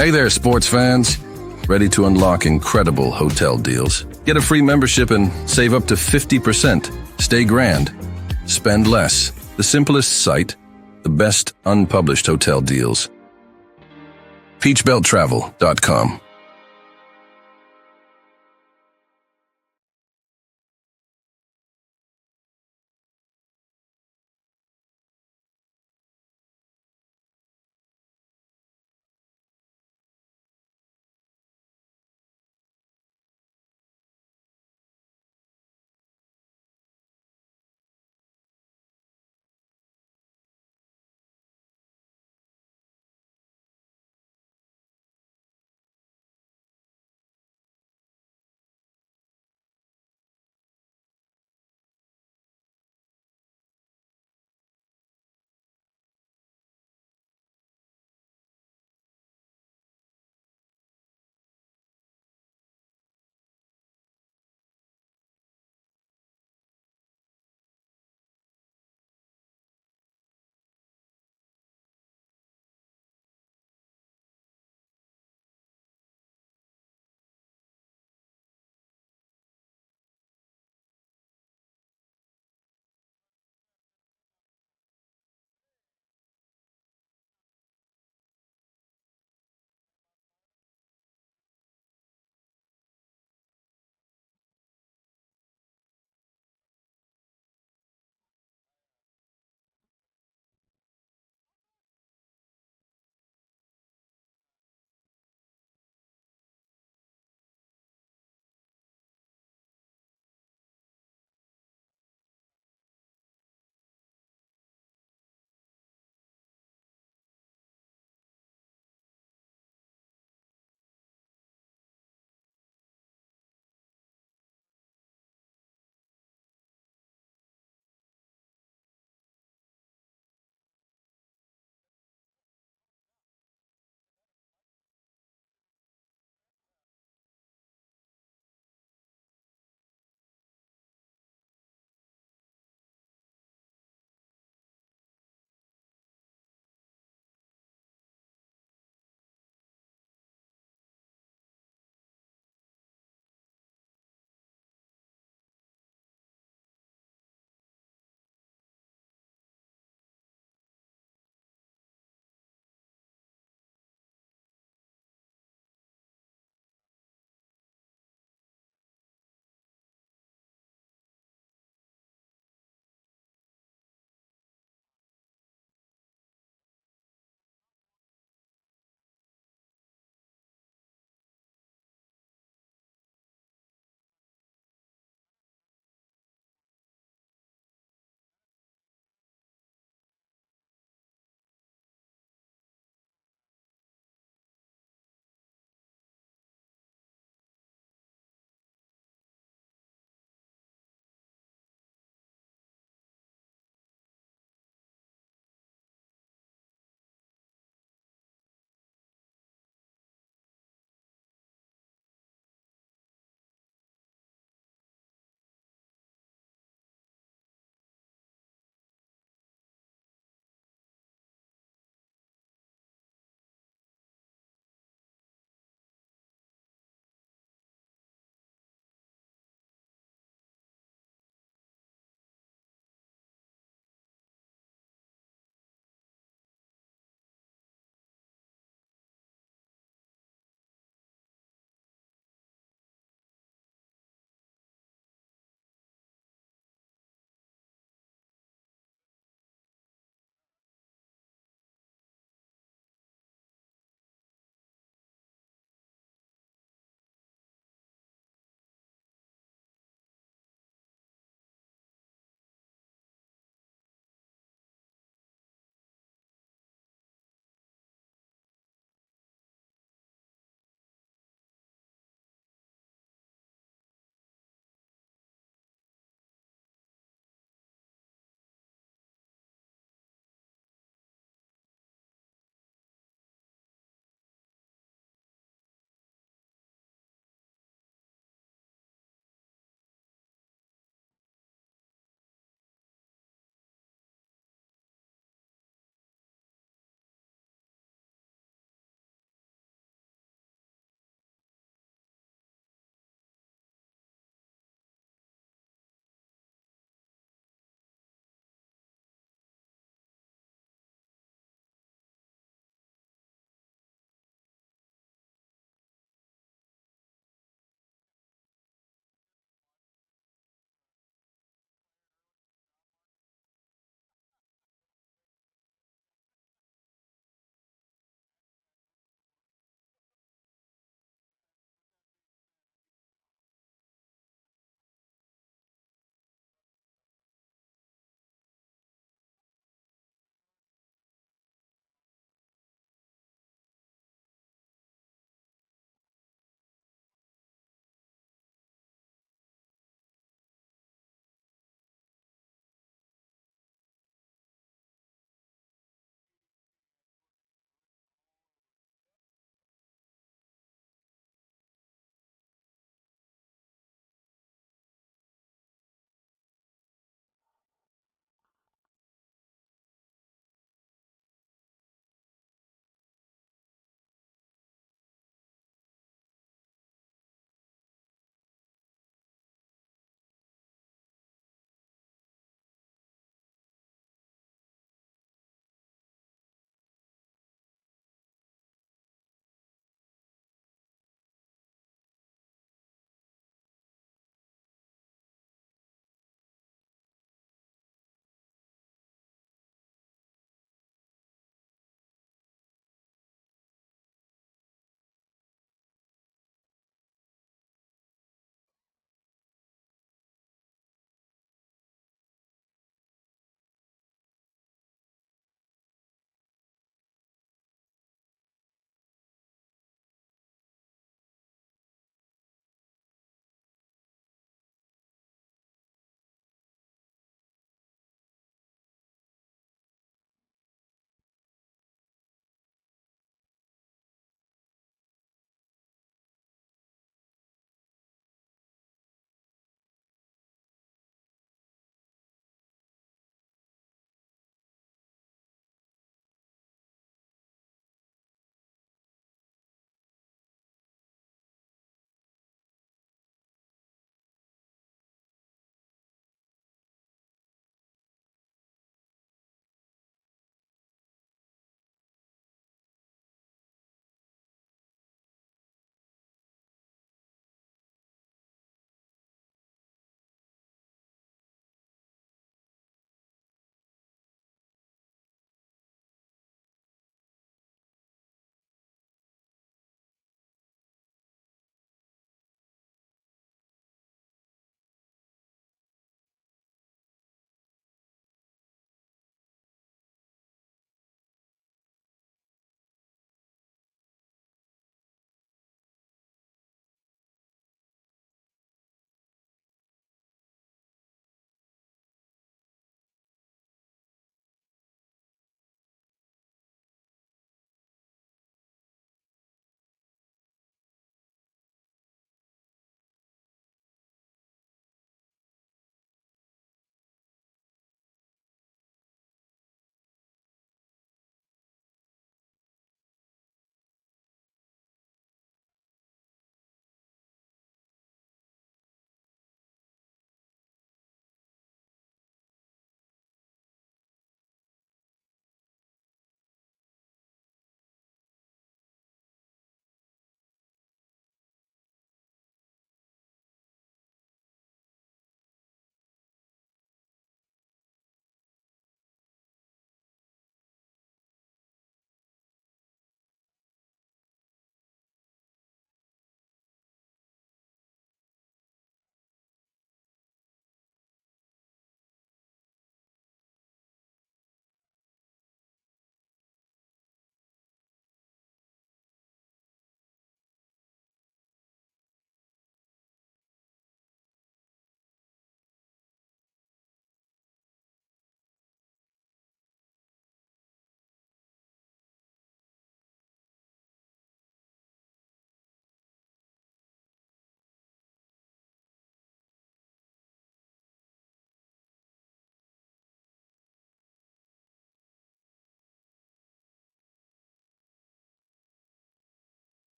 Hey there, sports fans. Ready to unlock incredible hotel deals? Get a free membership and save up to 50%. Stay grand. Spend less. The simplest site, the best unpublished hotel deals. peachbelttravel.com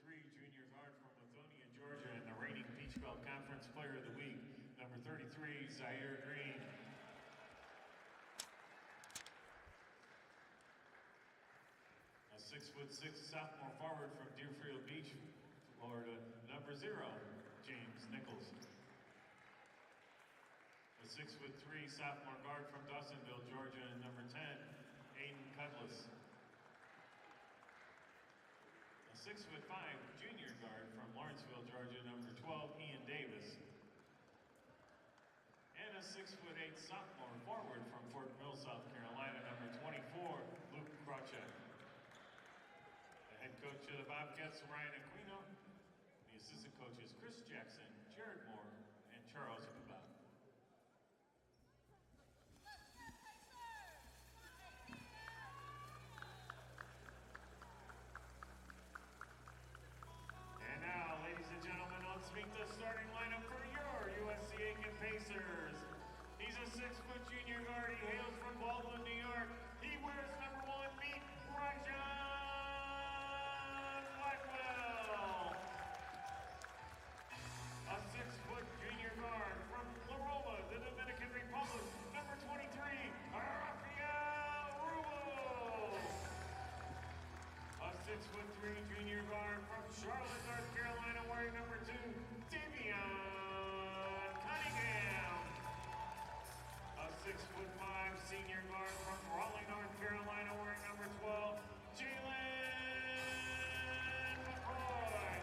6'3", junior guard from Lithonia, Georgia, and the reigning Peach Belt Conference Player of the Week, number 33, Zaire Green. A 6'6" sophomore forward from Deerfield Beach, Florida, number 0, James Nichols. A 6'3" sophomore guard from Dawsonville, Georgia, and number 10, Aiden Cutlass. A 6'5" junior guard from Lawrenceville, Georgia, number 12, Ian Davis. And a 6'8" sophomore forward from Fort Mill, South Carolina, number 24, Luke Krawczyk. The head coach of the Bobcats, Ryan Aquino. The assistant coaches, Chris Jackson, Jared Moore, and Charles Kuba. And now, ladies and gentlemen, let's meet the starting lineup for your USCA Aiken Pacers. He's a 6-foot junior guard. He hails from Baldwin, New York. He wears number 1, meet Rajan Blackwell. A 6-foot junior guard from La Rola, the Dominican Republic, number 23, Rafael Rubo. A 6'3" junior guard from Charlotte, North Carolina, wearing number 2, Davion Cunningham. A 6'5" senior guard from Raleigh, North Carolina, wearing number 12, Jalen McCoy.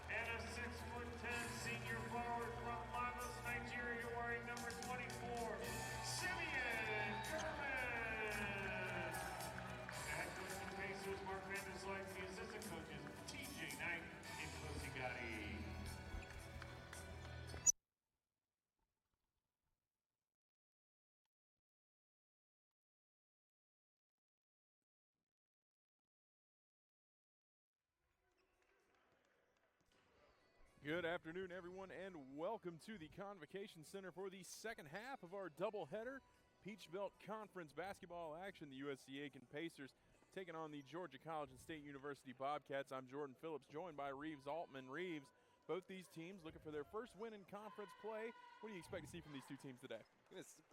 And a 6'10" senior forward from Lagos, Nigeria, wearing number 24, Simeon German. Head coach of the Pacers, Mark Vanderslyke, the assistant coaches, TJ Knight and Kosi Gotti. Good afternoon, everyone, and welcome to the Convocation Center for the second half of our doubleheader. Peach Belt Conference basketball action. The USCA Aiken Pacers taking on the Georgia College and State University Bobcats. I'm Jordan Phillips, joined by Reeves Altman. Reeves, both these teams looking for their first win in conference play. What do you expect to see from these two teams today?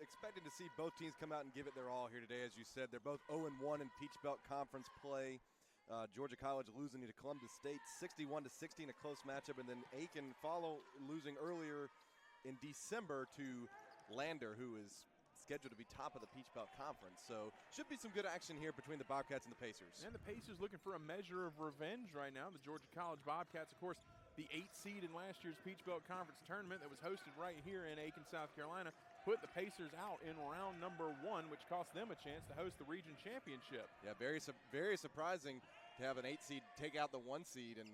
Expecting to see both teams come out and give it their all here today. As you said, they're both 0-1 in Peach Belt Conference play. Georgia College losing to Columbus State 61-60 in a close matchup, and then Aiken losing earlier in December to Lander, who is scheduled to be top of the Peach Belt Conference. So should be some good action here between the Bobcats and the Pacers. And the Pacers looking for a measure of revenge right now. The Georgia College Bobcats, of course, the 8th seed in last year's Peach Belt Conference tournament that was hosted right here in Aiken, South Carolina, put the Pacers out in round number 1, which cost them a chance to host the region championship. Yeah, very surprising to have an 8 seed take out the 1 seed, and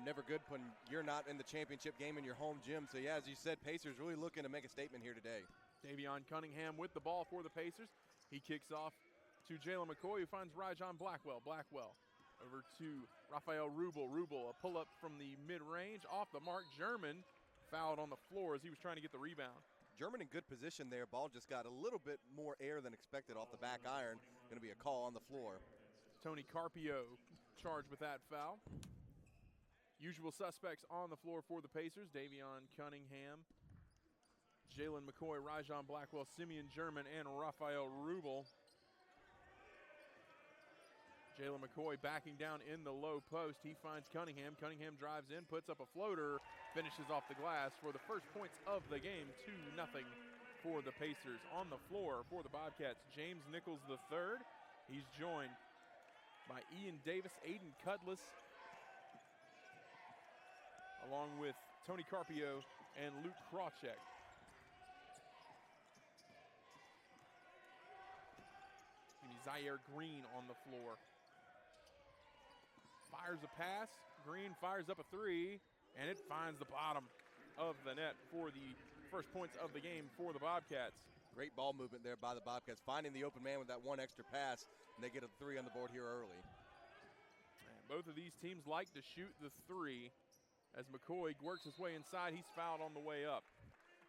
never good when you're not in the championship game in your home gym. So, yeah, as you said, Pacers really looking to make a statement here today. Davion Cunningham with the ball for the Pacers. He kicks off to Jalen McCoy, who finds Rajan Blackwell. Blackwell over to Rafael Rubel. Rubel, a pull-up from the mid-range, off the mark. German fouled on the floor as he was trying to get the rebound. German in good position there. Ball just got a little bit more air than expected off the back iron. Going to be a call on the floor. Tony Carpio charged with that foul. Usual suspects on the floor for the Pacers. Davion Cunningham, Jalen McCoy, Rajan Blackwell, Simeon German, and Rafael Rubel. Jalen McCoy backing down in the low post. He finds Cunningham. Cunningham drives in, puts up a floater, finishes off the glass for the first points of the game. 2-0 for the Pacers. On the floor for the Bobcats, James Nichols III. He's joined by Ian Davis, Aiden Cutlass, along with Tony Carpio and Luke Krawczyk. Zaire Green on the floor. Fires a pass. Green fires up a 3, and it finds the bottom of the net for the first points of the game for the Bobcats. Great ball movement there by the Bobcats, finding the open man with that one extra pass, and they get a 3 on the board here early. And both of these teams like to shoot the 3. As McCoy works his way inside, he's fouled on the way up.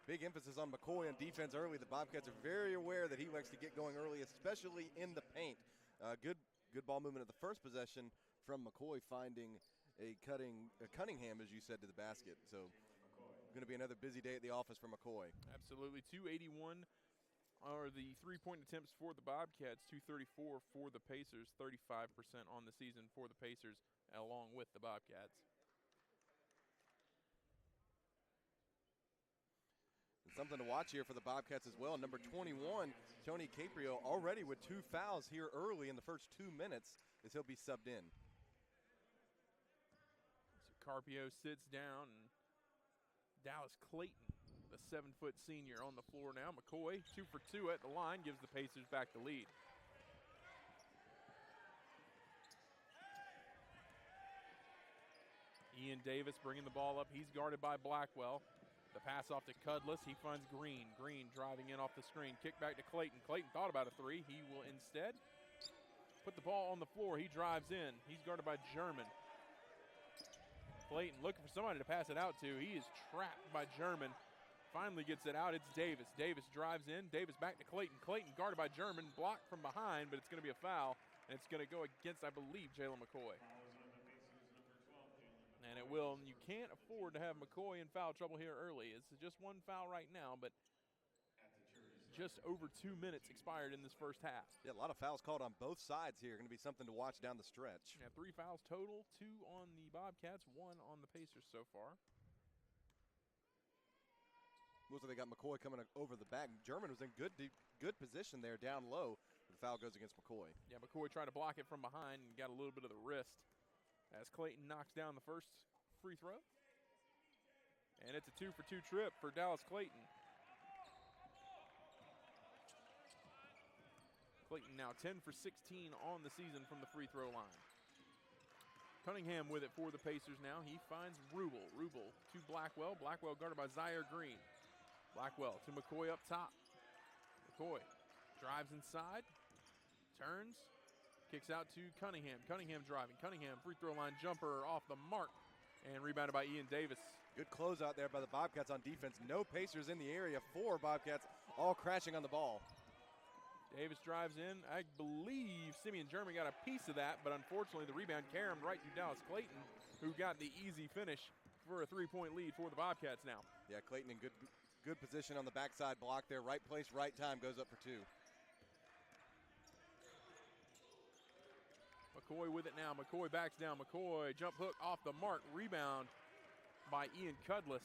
Big emphasis on McCoy on defense early. The Bobcats are very aware that he likes to get going early, especially in the paint. Good ball movement at the first possession from McCoy, finding Cunningham, as you said, to the basket. So going to be another busy day at the office for McCoy. Absolutely. 281 are the three-point attempts for the Bobcats, 234 for the Pacers, 35% on the season for the Pacers, along with the Bobcats. And something to watch here for the Bobcats as well. Number 21, Tony Caprio, already with 2 fouls here early in the first 2 minutes as he'll be subbed in. So Carpio sits down, and Dallas Clayton, the 7-foot senior, on the floor now. McCoy, 2 for 2 at the line, gives the Pacers back the lead. Ian Davis bringing the ball up. He's guarded by Blackwell. The pass off to Cudless. He finds Green. Green driving in off the screen. Kick back to Clayton. Clayton thought about a three. He will instead put the ball on the floor. He drives in. He's guarded by German. Clayton looking for somebody to pass it out to. He is trapped by German. Finally gets it out. It's Davis. Davis drives in. Davis back to Clayton. Clayton guarded by German. Blocked from behind, but it's going to be a foul. And it's going to go against, I believe, Jalen McCoy. And it will. And you can't afford to have McCoy in foul trouble here early. It's just 1 foul right now, but just over 2 minutes expired in this first half. Yeah, a lot of fouls called on both sides here. Going to be something to watch down the stretch. Yeah, 3 fouls total, 2 on the Bobcats, 1 on the Pacers so far. Looks like they got McCoy coming over the back. German was in good position there down low. The foul goes against McCoy. Yeah, McCoy tried to block it from behind and got a little bit of the wrist as Clayton knocks down the first free throw. And it's a 2 for 2 trip for Dallas Clayton. Clayton now 10 for 16 on the season from the free throw line. Cunningham with it for the Pacers now. He finds Rubel. Rubel to Blackwell. Blackwell guarded by Zaire Green. Blackwell to McCoy up top. McCoy drives inside, turns, kicks out to Cunningham. Cunningham driving. Cunningham free throw line jumper off the mark and rebounded by Ian Davis. Good close out there by the Bobcats on defense. No Pacers in the area. 4 Bobcats all crashing on the ball. Davis drives in. I believe Simeon German got a piece of that, but unfortunately the rebound caromed right to Dallas Clayton, who got the easy finish for a 3-point lead for the Bobcats now. Yeah, Clayton in good position on the backside block there. Right place, right time, goes up for 2. McCoy with it now. McCoy backs down. McCoy jump hook off the mark. Rebound by Ian Cudless.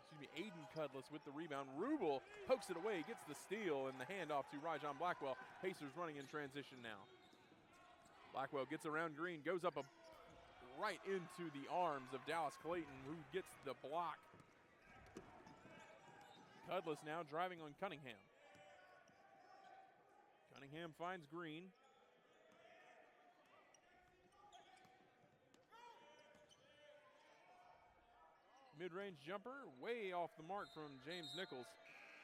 Excuse me, Aiden Cudless with the rebound. Rubel pokes it away, gets the steal, and the handoff to Rajon Blackwell. Pacers running in transition now. Blackwell gets around Green, goes up right into the arms of Dallas Clayton, who gets the block. Cudless now driving on Cunningham. Cunningham finds Green. Mid-range jumper, way off the mark from James Nichols,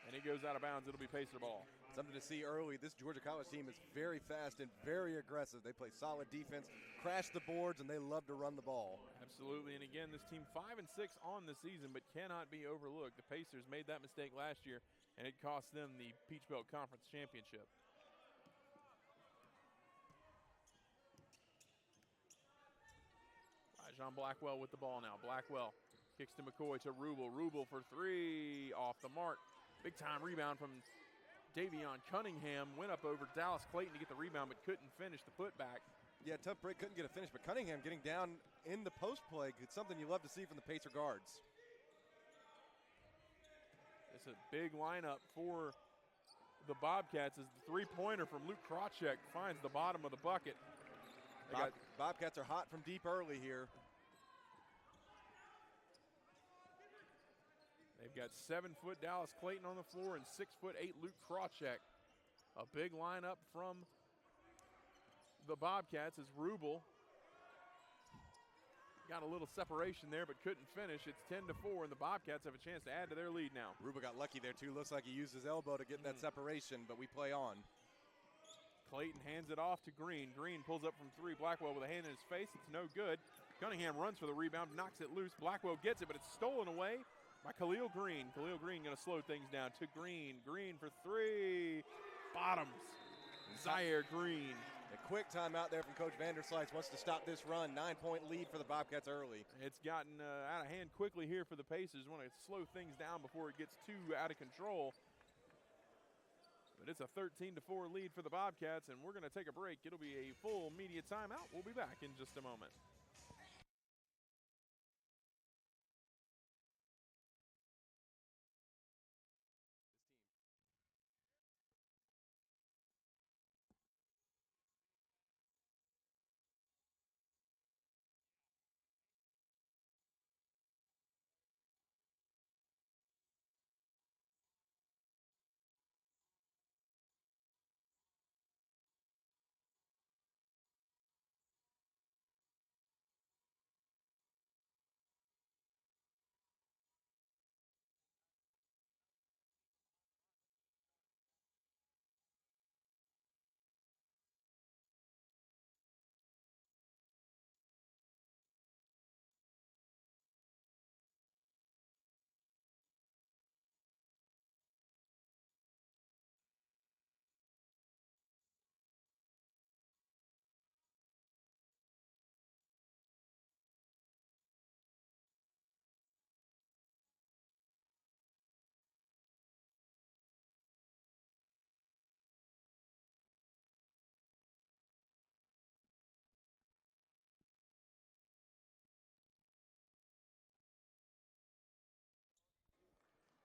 and it goes out of bounds. It'll be Pacer ball. Something to see early. This Georgia College team is very fast and very aggressive. They play solid defense, crash the boards, and they love to run the ball. Absolutely, and again, this team 5 and 6 on the season, but cannot be overlooked. The Pacers made that mistake last year, and it cost them the Peach Belt Conference Championship. Rajon Blackwell with the ball now. Blackwell kicks to McCoy to Rubel. Rubel for 3, off the mark. Big time rebound from Davion Cunningham. Went up over Dallas Clayton to get the rebound, but couldn't finish the putback. Yeah, tough break, couldn't get a finish, but Cunningham getting down in the post play. It's something you love to see from the Pacer guards. It's a big lineup for the Bobcats as the three-pointer from Luke Krawczyk finds the bottom of the bucket. Bobcats are hot from deep early here. They've got 7-foot Dallas Clayton on the floor and 6'8" Luke Krawczyk. A big lineup from the Bobcats as Rubel got a little separation there but couldn't finish. It's 10-4, and the Bobcats have a chance to add to their lead now. Rubel got lucky there too. Looks like he used his elbow to get that separation, but we play on. Clayton hands it off to Green. Green pulls up from 3. Blackwell with a hand in his face. It's no good. Cunningham runs for the rebound, knocks it loose. Blackwell gets it, but it's stolen away by Khalil Green. Khalil Green going to slow things down to Green. Green for 3. Bottoms. Zaire Green. A quick timeout there from Coach Vanderslice. Wants to stop this run. 9-point lead for the Bobcats early. It's gotten out of hand quickly here for the Pacers. Want to slow things down before it gets too out of control. But it's a 13-4 lead for the Bobcats, and we're going to take a break. It'll be a full media timeout. We'll be back in just a moment.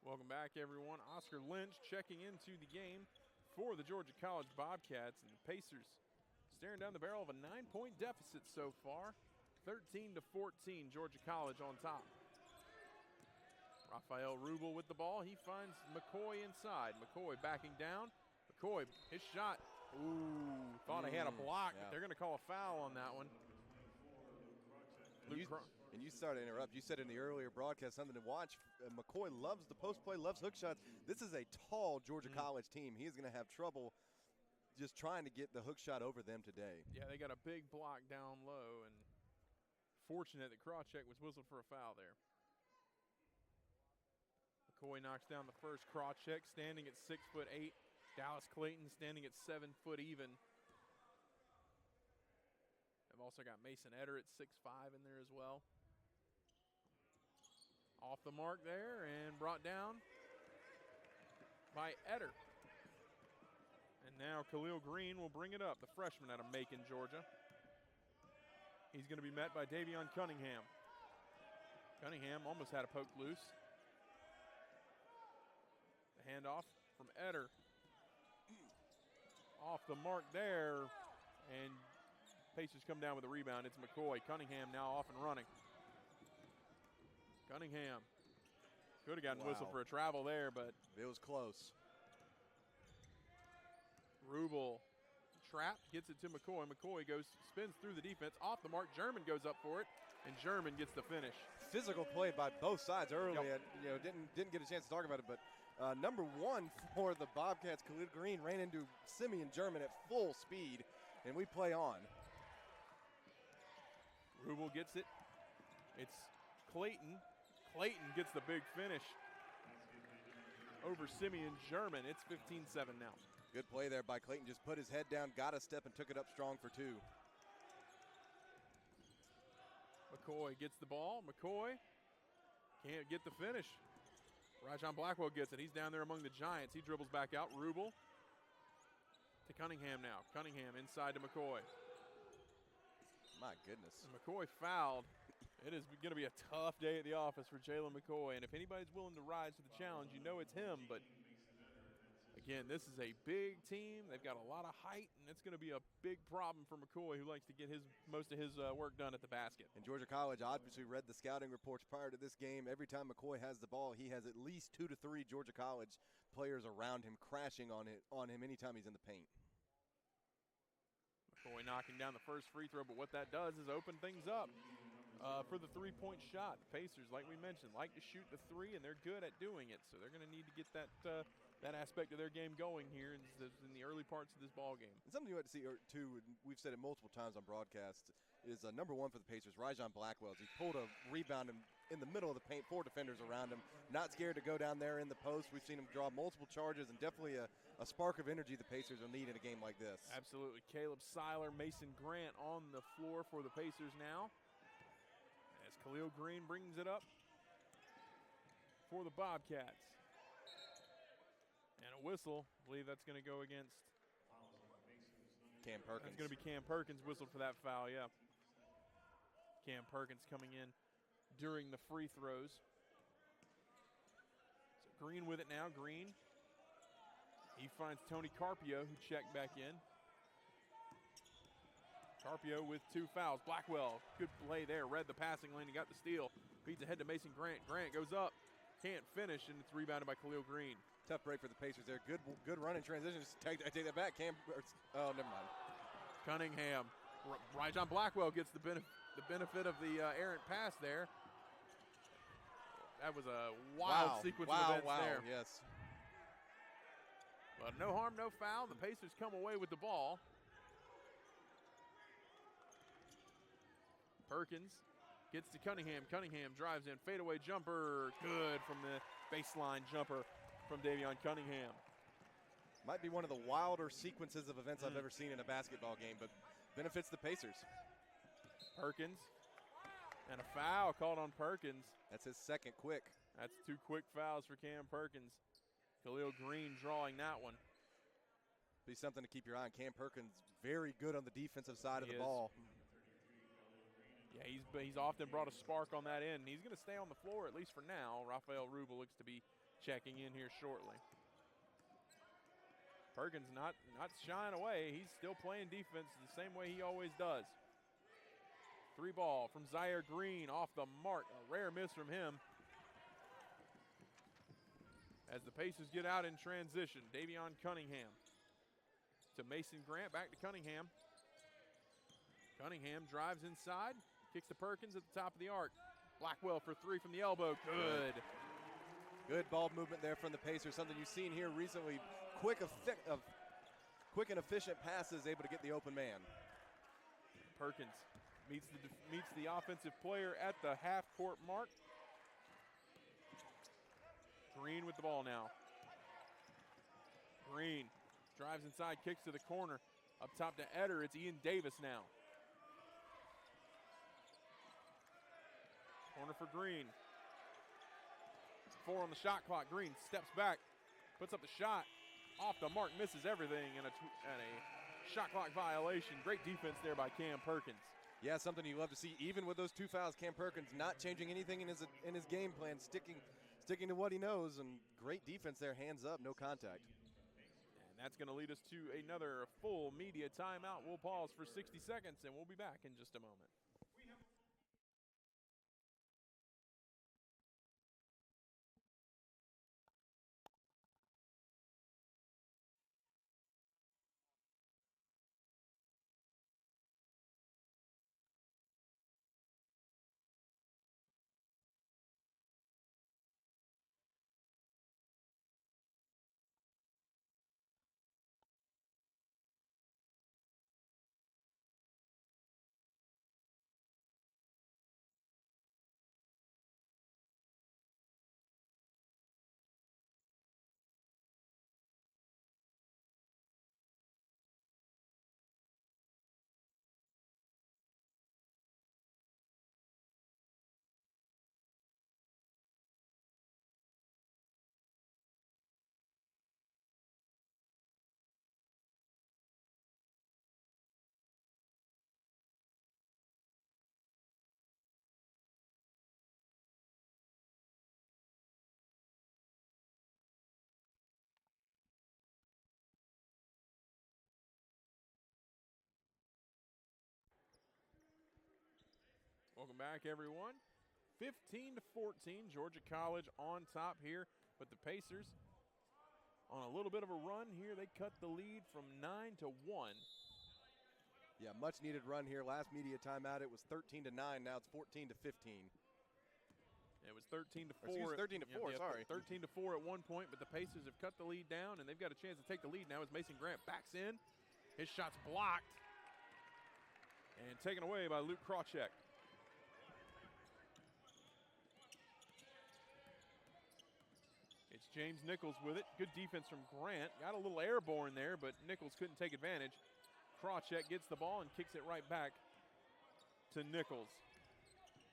Welcome back, everyone. Oscar Lynch checking into the game for the Georgia College Bobcats, and the Pacers staring down the barrel of a 9-point deficit so far. 13-14, Georgia College on top. Rafael Rubel with the ball. He finds McCoy inside. McCoy backing down. McCoy, his shot. Ooh, thought he had a block. Yeah. They're going to call a foul on that one. And you started to interrupt. You said in the earlier broadcast something to watch. McCoy loves the post play, loves hook shots. This is a tall Georgia College team. He is going to have trouble just trying to get the hook shot over them today. Yeah, they got a big block down low, and fortunate that Krawcheck was whistled for a foul there. McCoy knocks down the first. Krawcheck standing at 6'8". Dallas Clayton standing at 7 foot even. They've also got Mason Etter at 6'5" in there as well. Off the mark there and brought down by Etter. And now Khalil Green will bring it up, the freshman out of Macon, Georgia. He's going to be met by Davion Cunningham. Cunningham almost had a poke loose. The handoff from Etter. Off the mark there, and Pacers come down with a rebound. It's McCoy. Cunningham now off and running. Cunningham could have gotten whistled for a travel there, but it was close. Rubel trap, gets it to McCoy. McCoy spins through the defense, off the mark. German goes up for it, and German gets the finish. Physical play by both sides early. Yep. Didn't get a chance to talk about it, but number one for the Bobcats, Khalil Green, ran into Simeon German at full speed, and we play on. Rubel gets it. It's Clayton. Clayton gets the big finish over Simeon German. It's 15-7 now. Good play there by Clayton. Just put his head down, got a step, and took it up strong for two. McCoy gets the ball. McCoy can't get the finish. Rajon Blackwell gets it. He's down there among the Giants. He dribbles back out. Rubel to Cunningham now. Cunningham inside to McCoy. My goodness. And McCoy fouled. It is going to be a tough day at the office for Jalen McCoy, and if anybody's willing to rise to the challenge, you know it's him. But again, this is a big team. They've got a lot of height, and it's going to be a big problem for McCoy, who likes to get most of his work done at the basket. And Georgia College obviously read the scouting reports prior to this game. Every time McCoy has the ball, he has at least 2 to 3 Georgia College players around him crashing on him anytime he's in the paint. McCoy knocking down the first free throw, but what that does is open things up for the three-point shot. The Pacers, like we mentioned, like to shoot the three, and they're good at doing it. So they're going to need to get that aspect of their game going here in the early parts of this ball game. And something you want to see, too, and we've said it multiple times on broadcast, is number one for the Pacers, Rajon Blackwell. He pulled a rebound and in the middle of the paint, 4 defenders around him. Not scared to go down there in the post. We've seen him draw multiple charges, and definitely a spark of energy the Pacers will need in a game like this. Absolutely. Caleb Seiler, Mason Grant on the floor for the Pacers now. As Khalil Green brings it up for the Bobcats. And a whistle. I believe that's going to go against Cam Perkins. That's going to be Cam Perkins whistled for that foul, yeah. Cam Perkins coming in during the free throws. So Green with it now. Green. He finds Tony Carpio, who checked back in. Carpio with 2 fouls. Blackwell, good play there. Read the passing lane and got the steal. Feeds ahead to Mason Grant. Grant goes up. Can't finish, and it's rebounded by Khalil Green. Tough break for the Pacers there. Good run in transition. Just I take that back. Oh, never mind. Cunningham. John Blackwell gets the benefit of the errant pass there. That was a wild sequence of events there. Yes. But no harm, no foul. The Pacers come away with the ball. Perkins gets to Cunningham. Cunningham drives in. Fadeaway jumper. Good from the baseline jumper from Davion Cunningham. Might be one of the wilder sequences of events I've ever seen in a basketball game, but benefits the Pacers. Perkins. And a foul called on Perkins. That's his second quick. That's 2 quick fouls for Cam Perkins. Khalil Green drawing that one. Be something to keep your eye on. Cam Perkins, very good on the defensive side of the ball. Yeah, he's often brought a spark on that end. He's going to stay on the floor, at least for now. Rafael Rubel looks to be checking in here shortly. Perkins not shying away. He's still playing defense the same way he always does. 3 ball from Zaire Green off the mark. A rare miss from him. As the Pacers get out in transition, Davion Cunningham to Mason Grant, back to Cunningham. Cunningham drives inside, kicks to Perkins at the top of the arc. Blackwell for 3 from the elbow, good. Good ball movement there from the Pacers, something you've seen here recently. Quick and efficient passes, able to get the open man. Perkins meets the offensive player at the half-court mark. Green with the ball now. Green drives inside, kicks to the corner. Up top to Eder, it's Ian Davis now. Corner for Green. 4 on the shot clock. Green steps back, puts up the shot. Off the mark, misses everything, and a shot clock violation. Great defense there by Cam Perkins. Yeah, something you love to see. Even with those 2 fouls, Cam Perkins not changing anything in his game plan, sticking to what he knows, and great defense there. Hands up, no contact. And that's going to lead us to another full media timeout. We'll pause for 60 seconds, and we'll be back in just a moment. Welcome back, everyone. 15-14, Georgia College on top here, but the Pacers on a little bit of a run here. They cut the lead from 9-1. Yeah, much needed run here. Last media timeout, it was 13-9. Now it's 14-15. It was 13-4. Excuse me, 13-4, sorry. 13-4 at one point, but the Pacers have cut the lead down, and they've got a chance to take the lead now as Mason Grant backs in. His shot's blocked and taken away by Luke Krawcheck. James Nichols with it. Good defense from Grant. Got a little airborne there, but Nichols couldn't take advantage. Krawcheck gets the ball and kicks it right back to Nichols.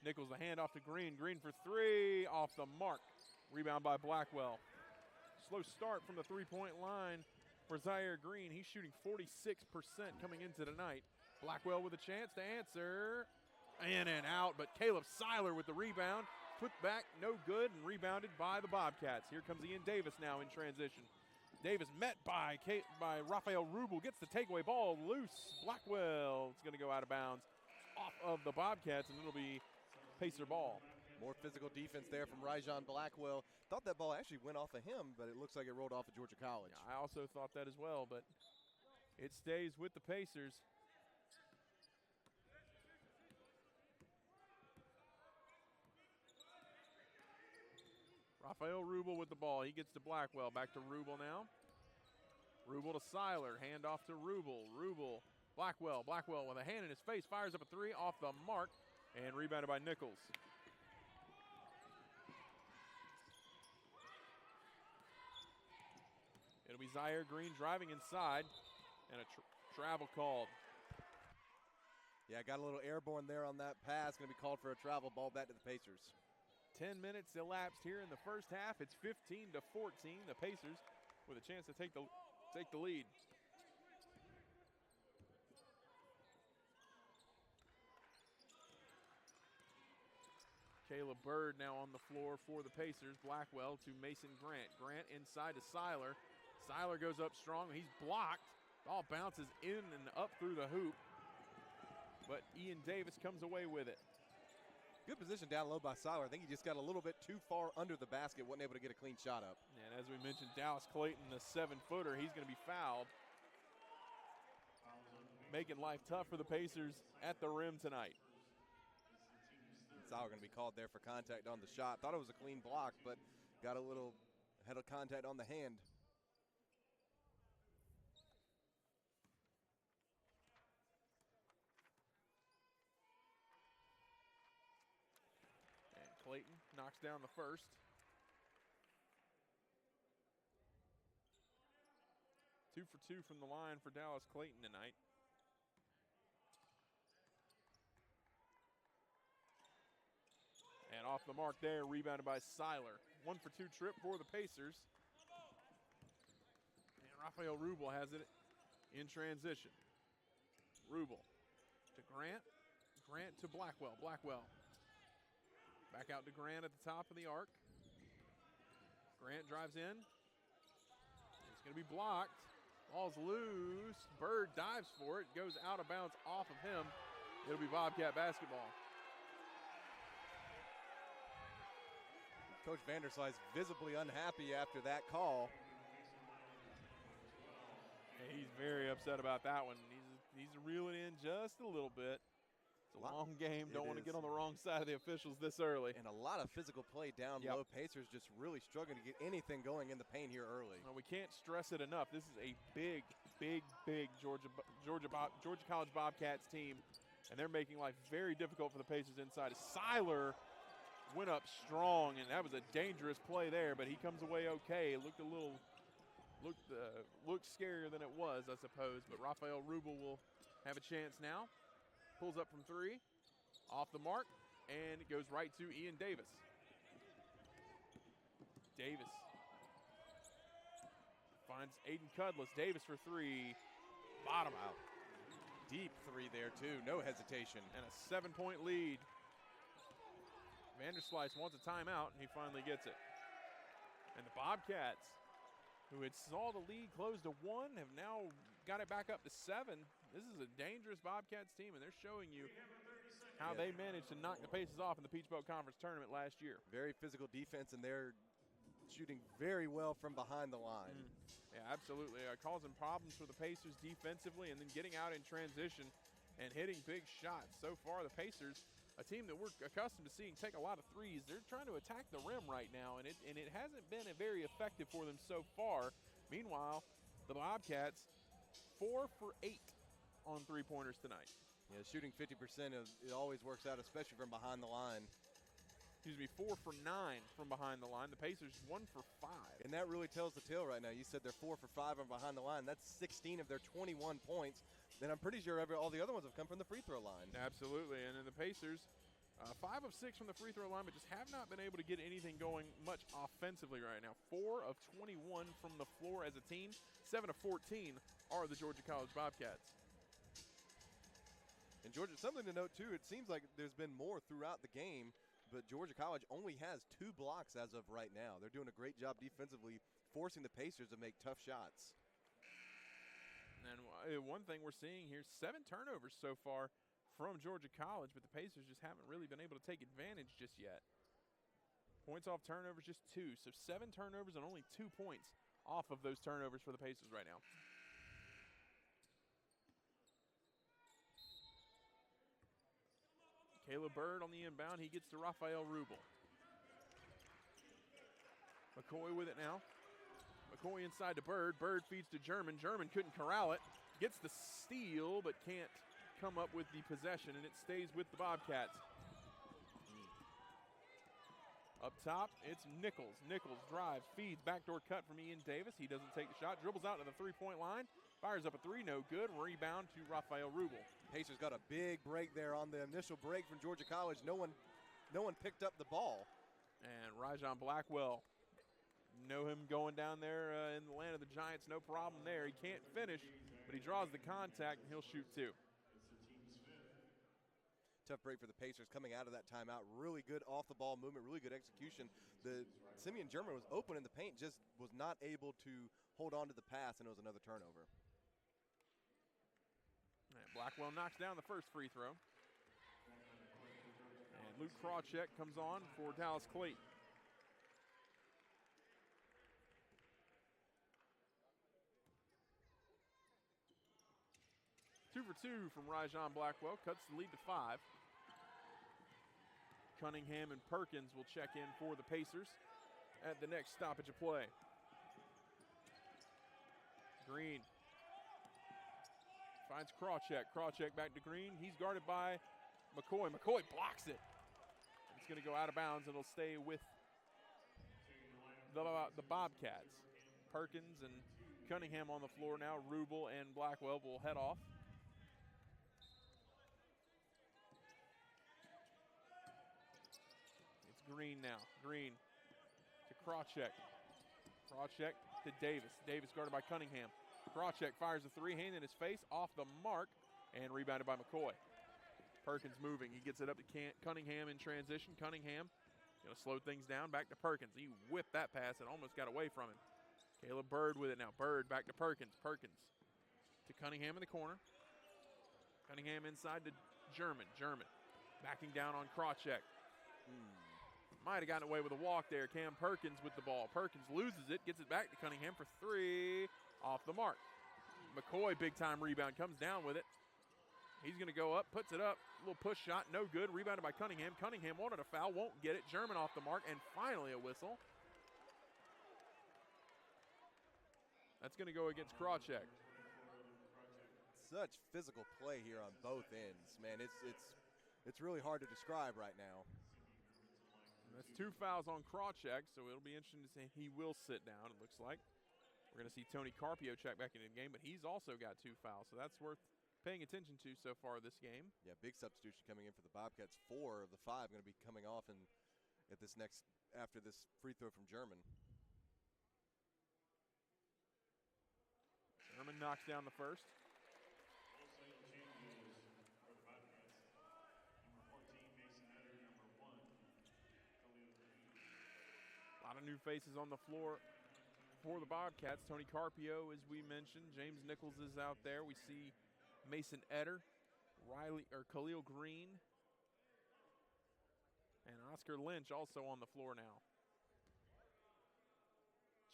Nichols the handoff to Green. Green for three, off the mark. Rebound by Blackwell. Slow start from the three-point line for Zaire Green. He's shooting 46% coming into tonight. Blackwell with a chance to answer. In and out, but Caleb Seiler with the rebound. Put back, no good, and rebounded by the Bobcats. Here comes Ian Davis now in transition. Davis met by Rafael Rubel. Gets the takeaway ball loose. Blackwell is going to go out of bounds off of the Bobcats, and it'll be Pacer ball. More physical defense there from Ryjon Blackwell. Thought that ball actually went off of him, but it looks like it rolled off of Georgia College. I also thought that as well, but it stays with the Pacers. Rafael Rubel with the ball. He gets to Blackwell. Back to Rubel now. Rubel to Seiler. Hand off to Rubel. Rubel. Blackwell. Blackwell with a hand in his face. Fires up a three off the mark. And rebounded by Nichols. It'll be Zaire Green driving inside. And a travel called. Yeah, got a little airborne there on that pass. Going to be called for a travel ball back to the Pacers. 10 minutes elapsed here in the first half. It's 15-14. The Pacers with a chance to take the lead. Caleb Bird now on the floor for the Pacers. Blackwell to Mason Grant. Grant inside to Seiler. Seiler goes up strong. He's blocked. Ball bounces in and up through the hoop. But Ian Davis comes away with it. Good position down low by Seiler. I think he just got a little bit too far under the basket, wasn't able to get a clean shot up. And as we mentioned, Dallas Clayton, the 7-footer, he's going to be fouled. Making life tough for the Pacers at the rim tonight. Seiler going to be called there for contact on the shot. Thought it was a clean block, but got a little head of contact on the hand. Clayton knocks down the first. Two for two from the line for Dallas Clayton tonight. And off the mark there, rebounded by Seiler. 1 for 2 trip for the Pacers. And Rafael Rubel has it in transition. Rubel to Grant. Grant to Blackwell. Blackwell. Back out to Grant at the top of the arc. Grant drives in. It's going to be blocked. Ball's loose. Bird dives for it. Goes out of bounds off of him. It'll be Bobcat basketball. Coach Vanderslice visibly unhappy after that call. Yeah, he's very upset about that one. He's reeling in just a little bit. It's a long game. Don't want to get on the wrong side of the officials this early. And a lot of physical play down low. Pacers just really struggling to get anything going in the paint here early. Well, we can't stress it enough. This is a big Georgia College Bobcats team, and they're making life very difficult for the Pacers inside. Seiler went up strong, and that was a dangerous play there, but he comes away okay. It looked looked scarier than it was, I suppose, but Rafael Rubel will have a chance now. Pulls up from three, off the mark, and it goes right to Ian Davis. Davis finds Aiden Cudless. Davis for three, bottom out. Deep three there too, no hesitation. And a 7-point lead. Vanderslice wants a timeout, and he finally gets it. And the Bobcats, who had saw the lead close to 1, have now got it back up to 7. This is a dangerous Bobcats team, and they're showing you how they managed to knock the Pacers off in the Peach Belt Conference tournament last year. Very physical defense, and they're shooting very well from behind the line. Yeah, absolutely. Causing problems for the Pacers defensively and then getting out in transition and hitting big shots. So far, the Pacers, a team that we're accustomed to seeing take a lot of threes, they're trying to attack the rim right now, and it hasn't been very effective for them so far. Meanwhile, the Bobcats, 4 for 8 on three-pointers tonight. Yeah, shooting 50%, it always works out, especially from behind the line. 4 for 9 from behind the line. The Pacers 1 for 5. And that really tells the tale right now. You said they're 4 for 5 on behind the line. That's 16 of their 21 points. Then I'm pretty sure all the other ones have come from the free throw line. Absolutely. And then the Pacers, 5 of 6 from the free throw line, but just have not been able to get anything going much offensively right now. 4 of 21 from the floor as a team. 7 of 14 are the Georgia College Bobcats. And Georgia, something to note too, it seems like there's been more throughout the game, but Georgia College only has 2 blocks as of right now. They're doing a great job defensively, forcing the Pacers to make tough shots. And one thing we're seeing here, 7 turnovers so far from Georgia College, but the Pacers just haven't really been able to take advantage just yet. Points off turnovers, just 2. So 7 turnovers and only 2 points off of those turnovers for the Pacers right now. Caleb Bird on the inbound. He gets to Rafael Rubel. McCoy with it now. McCoy inside to Bird. Bird feeds to German. German couldn't corral it. Gets the steal, but can't come up with the possession, and it stays with the Bobcats. Up top, it's Nichols. Nichols drives, feeds, backdoor cut from Ian Davis. He doesn't take the shot. Dribbles out to the three-point line. Fires up a 3, no good. Rebound to Rafael Rubel. Pacers got a big break there on the initial break from Georgia College. No one picked up the ball. And Rajon Blackwell, know him going down there in the land of the Giants, no problem there. He can't finish, but he draws the contact, and he'll shoot 2. Tough break for the Pacers coming out of that timeout. Really good off-the-ball movement, really good execution. The Simeon German was open in the paint, just was not able to hold on to the pass, and it was another turnover. And Blackwell knocks down the first free throw. And Luke Krawcheck comes on for Dallas Clayton. Two for 2 from Rajon Blackwell, cuts the lead to 5. Cunningham and Perkins will check in for the Pacers at the next stoppage of play. Green finds Krawcheck. Krawcheck back to Green. He's guarded by McCoy. McCoy blocks it. It's going to go out of bounds, and it'll stay with the Bobcats. Perkins and Cunningham on the floor now. Rubel and Blackwell will head off. Green now. Green to Krawcheck. Krawcheck to Davis. Davis guarded by Cunningham. Krawcheck fires a 3, hand in his face, off the mark, and rebounded by McCoy. Perkins moving. He gets it up to Cunningham in transition. Cunningham going to slow things down. Back to Perkins. He whipped that pass and almost got away from him. Caleb Bird with it now. Bird back to Perkins. Perkins to Cunningham in the corner. Cunningham inside to German. German backing down on Krawcheck. Might have gotten away with a walk there. Cam Perkins with the ball. Perkins loses it, gets it back to Cunningham for 3, off the mark. McCoy, big-time rebound, comes down with it. He's going to go up, puts it up, a little push shot, no good. Rebounded by Cunningham. Cunningham wanted a foul, won't get it. German off the mark, and finally a whistle. That's going to go against Krawcheck. Such physical play here on both ends, man. It's really hard to describe right now. That's 2 fouls on Krawcheck, so it'll be interesting to see. He will sit down, it looks like. We're going to see Tony Carpio check back into the game, but he's also got 2 fouls, so that's worth paying attention to so far this game. Yeah, big substitution coming in for the Bobcats. 4 of the 5 going to be coming off after this free throw from German. German knocks down the first. A lot of new faces on the floor for the Bobcats. Tony Carpio, as we mentioned. James Nichols is out there. We see Mason Etter, Khalil Green, and Oscar Lynch also on the floor now.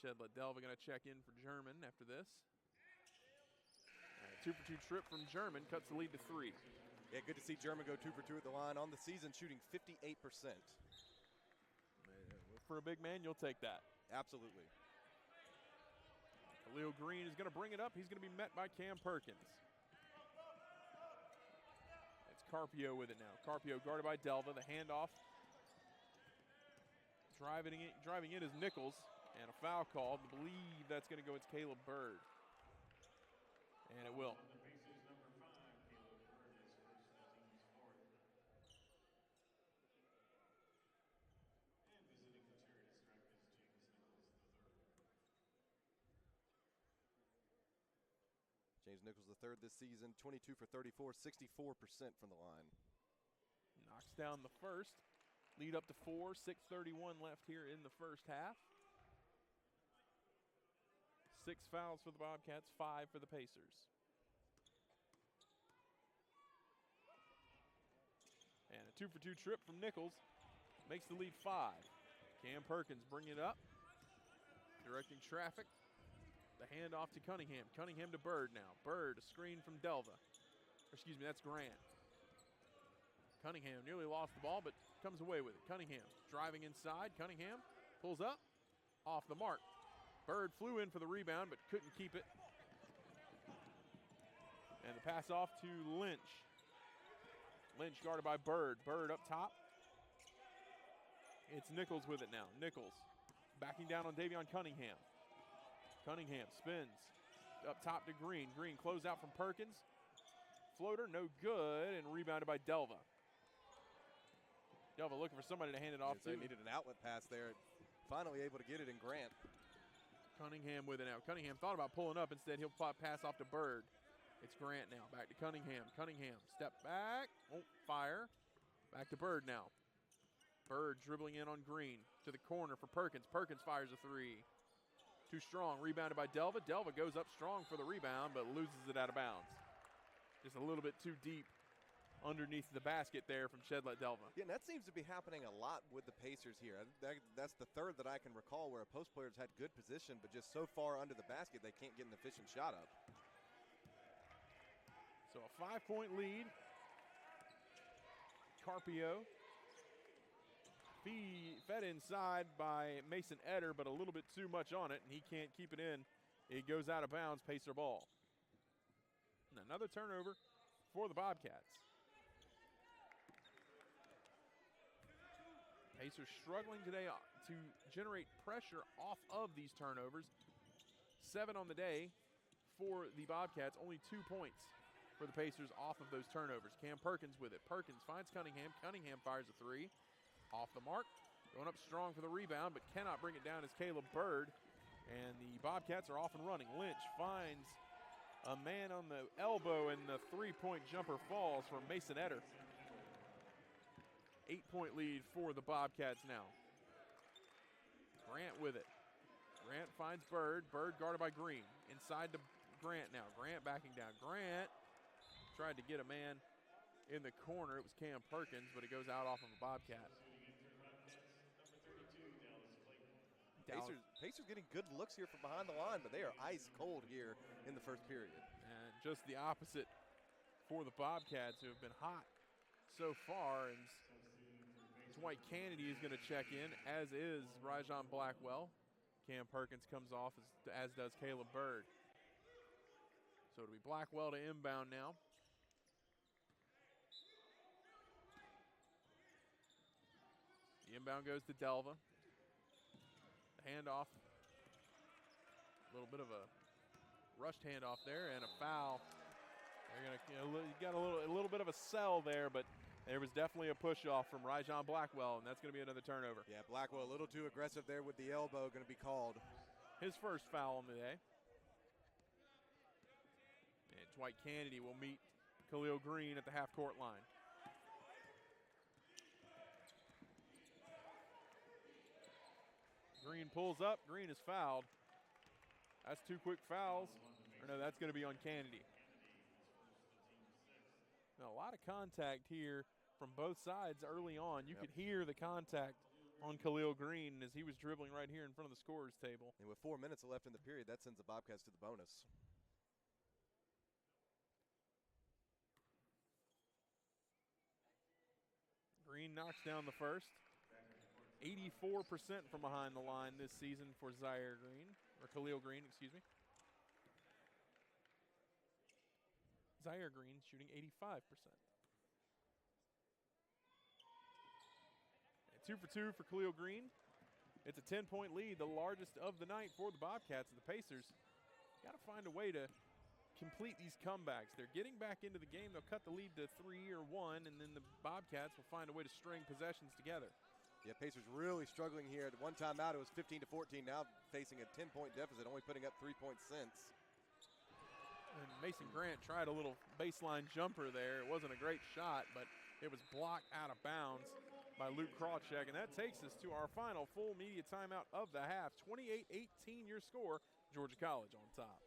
Ched Liddell going to check in for German after this. 2 for 2 trip from German cuts the lead to 3. Yeah, good to see German go 2 for 2 at the line on the season, shooting 58%. For a big man, you'll take that. Absolutely. Khalil Green is going to bring it up. He's going to be met by Cam Perkins. It's Carpio with it now. Carpio guarded by Delva. The handoff Driving in is Nichols, and a foul called. I believe that's going to go. It's Caleb Bird, and it will. James Nichols III this season, 22 for 34, 64% from the line. Knocks down the first. Lead up to 4, 6:31 left here in the first half. 6 fouls for the Bobcats, 5 for the Pacers. And a 2-for-2 trip from Nichols makes the lead 5. Cam Perkins bringing it up, directing traffic. The handoff to Cunningham. Cunningham to Bird now. Bird, a screen from Delva. Excuse me, that's Grant. Cunningham nearly lost the ball, but comes away with it. Cunningham driving inside. Cunningham pulls up, off the mark. Bird flew in for the rebound, but couldn't keep it. And the pass off to Lynch. Lynch guarded by Bird. Bird up top. It's Nichols with it now. Nichols backing down on Davion Cunningham. Cunningham spins up top to Green. Green close out from Perkins. Floater, no good, and rebounded by Delva. Delva looking for somebody to hand it off to. They needed an outlet pass there. Finally able to get it in Grant. Cunningham with it now. Cunningham thought about pulling up. Instead, he'll pass off to Bird. It's Grant now. Back to Cunningham. Cunningham, step back. Won't fire. Back to Bird now. Bird dribbling in on Green. To the corner for Perkins. Perkins fires a 3. Too strong. Rebounded by Delva. Delva goes up strong for the rebound, but loses it out of bounds. Just a little bit too deep underneath the basket there from Shedlet Delva. Yeah, and that seems to be happening a lot with the Pacers here. That's the third that I can recall where a post player's had good position, but just so far under the basket they can't get an efficient shot up. So a 5-point lead. Carpio fed inside by Mason Eder, but a little bit too much on it, and he can't keep it in. It goes out of bounds, Pacer ball. And another turnover for the Bobcats. Pacers struggling today to generate pressure off of these turnovers. 7 on the day for the Bobcats, only 2 points for the Pacers off of those turnovers. Cam Perkins with it. Perkins finds Cunningham. Cunningham fires a 3. Off the mark. Going up strong for the rebound, but cannot bring it down as Caleb Bird. And the Bobcats are off and running. Lynch finds a man on the elbow, and the 3-point jumper falls for Mason Eder. 8-point lead for the Bobcats now. Grant with it. Grant finds Bird. Bird guarded by Green. Inside to Grant now. Grant backing down. Grant tried to get a man in the corner. It was Cam Perkins, but it goes out off of a Bobcat. Pacers getting good looks here from behind the line, but they are ice cold here in the first period. And just the opposite for the Bobcats, who have been hot so far. And Dwight Kennedy is going to check in, as is Rajon Blackwell. Cam Perkins comes off, as does Caleb Bird. So it'll be Blackwell to inbound now. The inbound goes to Delva. The handoff. A little bit of a rushed handoff there, and a foul. They're gonna, got a little bit of a sell there, but there was definitely a push-off from Rajon Blackwell, and that's going to be another turnover. Yeah, Blackwell a little too aggressive there with the elbow, going to be called. His first foul on the day. And Dwight Kennedy will meet Khalil Green at the half-court line. Green pulls up. Green is fouled. That's 2 quick fouls. Or no, that's going to be on Kennedy. Now, a lot of contact here from both sides early on. You could hear the contact on Khalil Green as he was dribbling right here in front of the scorer's table. And with 4 minutes left in the period, that sends the Bobcats to the bonus. Green knocks down the first. 84% from behind the line this season for Zaire Green, or Khalil Green, excuse me. Zaire Green shooting 85%. And 2 for 2 for Khalil Green. It's a 10-point lead, the largest of the night for the Bobcats. And the Pacers got to find a way to complete these comebacks. They're getting back into the game. They'll cut the lead to 3 or 1, and then the Bobcats will find a way to string possessions together. Yeah, Pacers really struggling here. At one time out, it was 15-14. Now facing a 10-point deficit, only putting up 3 points since. And Mason Grant tried a little baseline jumper there. It wasn't a great shot, but it was blocked out of bounds by Luke Krawcheck. And that takes us to our final full media timeout of the half. 28-18 your score, Georgia College on top.